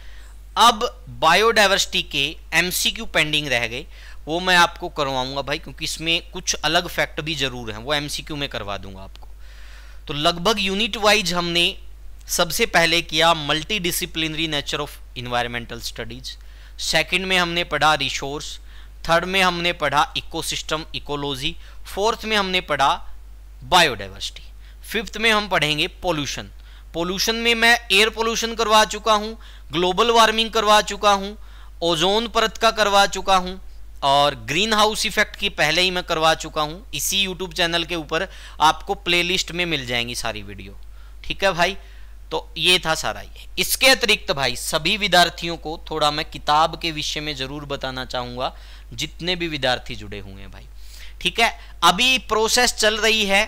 अब बायोडायवर्सिटी के एमसीक्यू पेंडिंग रह गए, वो मैं आपको करवाऊंगा भाई, क्योंकि इसमें कुछ अलग फैक्ट भी जरूर हैं, वो एमसीक्यू में करवा दूंगा आपको। तो लगभग यूनिट वाइज हमने सबसे पहले किया multi disciplinary nature of environmental studies, second में हमने पढ़ा रिसोर्स, थर्ड में हमने पढ़ा इकोसिस्टम इकोलॉजी, फोर्थ में हमने पढ़ा बायोडायवर्सिटी, फिफ्थ में हम पढ़ेंगे पोल्यूशन। पोल्यूशन में मैं एयर पोल्यूशन करवा चुका हूं, ग्लोबल वार्मिंग करवा चुका हूं, ओजोन परत का करवा चुका हूं, और ग्रीन हाउस इफेक्ट की पहले ही मैं करवा चुका हूं। इसी यूट्यूब चैनल के ऊपर आपको प्लेलिस्ट में मिल जाएंगी सारी वीडियो। ठीक है भाई, तो ये था सारा ये। इसके अतिरिक्त भाई सभी विद्यार्थियों को थोड़ा मैं किताब के विषय में जरूर बताना चाहूंगा, जितने भी विद्यार्थी जुड़े हुए हैं भाई। ठीक है, अभी प्रोसेस चल रही है,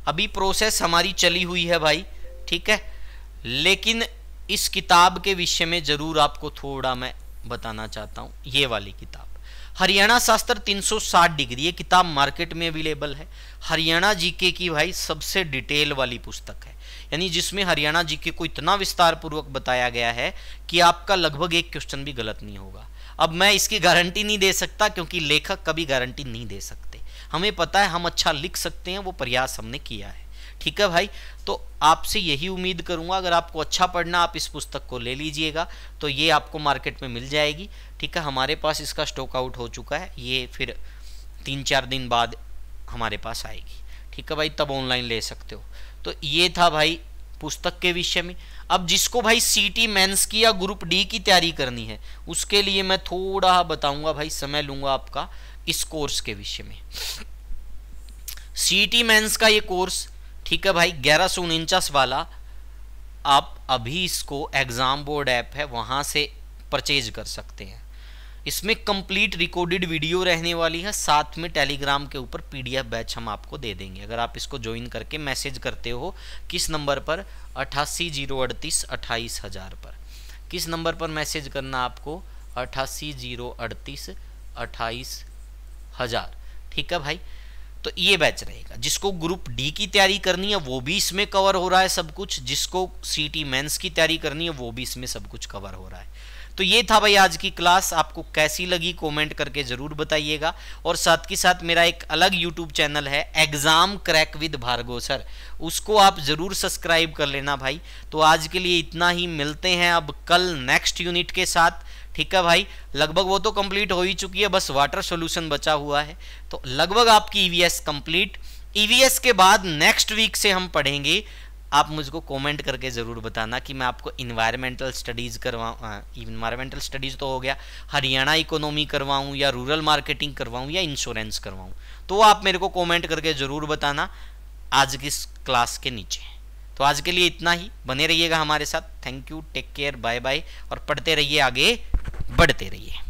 अभी प्रोसेस हमारी चली हुई है भाई। ठीक है, लेकिन इस किताब के विषय में जरूर आपको थोड़ा मैं बताना चाहता हूं। ये वाली किताब हरियाणा शास्त्र 360 डिग्री, ये किताब मार्केट में अवेलेबल है। हरियाणा जीके की भाई सबसे डिटेल वाली पुस्तक है, यानी जिसमें हरियाणा जीके को इतना विस्तार पूर्वक बताया गया है कि आपका लगभग एक क्वेश्चन भी गलत नहीं होगा। अब मैं इसकी गारंटी नहीं दे सकता, क्योंकि लेखक कभी गारंटी नहीं दे सकते। हमें पता है हम अच्छा लिख सकते हैं, वो प्रयास हमने किया है। ठीक है भाई, तो आपसे यही उम्मीद करूंगा, अगर आपको अच्छा पढ़ना आप इस पुस्तक को ले लीजिएगा, तो ये आपको मार्केट में मिल जाएगी। ठीक है, हमारे पास इसका स्टॉक आउट हो चुका है, ये फिर 3-4 दिन बाद हमारे पास आएगी। ठीक है भाई, तब ऑनलाइन ले सकते हो। तो ये था भाई पुस्तक के विषय में। अब जिसको भाई सीटी मेंस की या ग्रुप डी की तैयारी करनी है, उसके लिए मैं थोड़ा बताऊंगा भाई, समय लूंगा आपका इस कोर्स के विषय में। सीटी मेंस का ये कोर्स, ठीक है भाई, 1149 वाला, आप अभी इसको एग्जाम बोर्ड ऐप है वहां से परचेज कर सकते हैं। इसमें कंप्लीट रिकॉर्डेड वीडियो रहने वाली है, साथ में टेलीग्राम के ऊपर पीडीएफ बैच हम आपको दे देंगे अगर आप इसको ज्वाइन करके मैसेज करते हो। किस नंबर पर? 8808328000 पर। किस नंबर पर मैसेज करना आपको? 8808328000। ठीक है भाई, तो ये बैच रहेगा। जिसको ग्रुप डी की तैयारी करनी है वो भी इसमें कवर हो रहा है सब कुछ, जिसको सीटी मेंस की तैयारी करनी है वो भी इसमें सब कुछ कवर हो रहा है। तो ये था भाई आज की क्लास, आपको कैसी लगी कमेंट करके जरूर बताइएगा। और साथ ही साथ मेरा एक अलग यूट्यूब चैनल है exam crack with Bhargav sir, उसको आप जरूर सब्सक्राइब कर लेना भाई। तो आज के लिए इतना ही, मिलते हैं अब कल नेक्स्ट यूनिट के साथ। ठीक है भाई, लगभग वो तो कंप्लीट हो ही चुकी है, बस वाटर सॉल्यूशन बचा हुआ है। तो लगभग आपकी ईवीएस कंप्लीट। ईवीएस के बाद नेक्स्ट वीक से हम पढ़ेंगे, आप मुझको कमेंट करके ज़रूर बताना कि मैं आपको इन्वायरमेंटल स्टडीज़ करवाऊँ, इन्वायरमेंटल स्टडीज़ तो हो गया, हरियाणा इकोनॉमी करवाऊँ या रूरल मार्केटिंग करवाऊँ या इंश्योरेंस करवाऊँ। तो आप मेरे को कमेंट करके ज़रूर बताना आज की क्लास के नीचे। तो आज के लिए इतना ही, बने रहिएगा हमारे साथ। Thank you, take care, bye bye, और पढ़ते रहिए, आगे बढ़ते रहिए।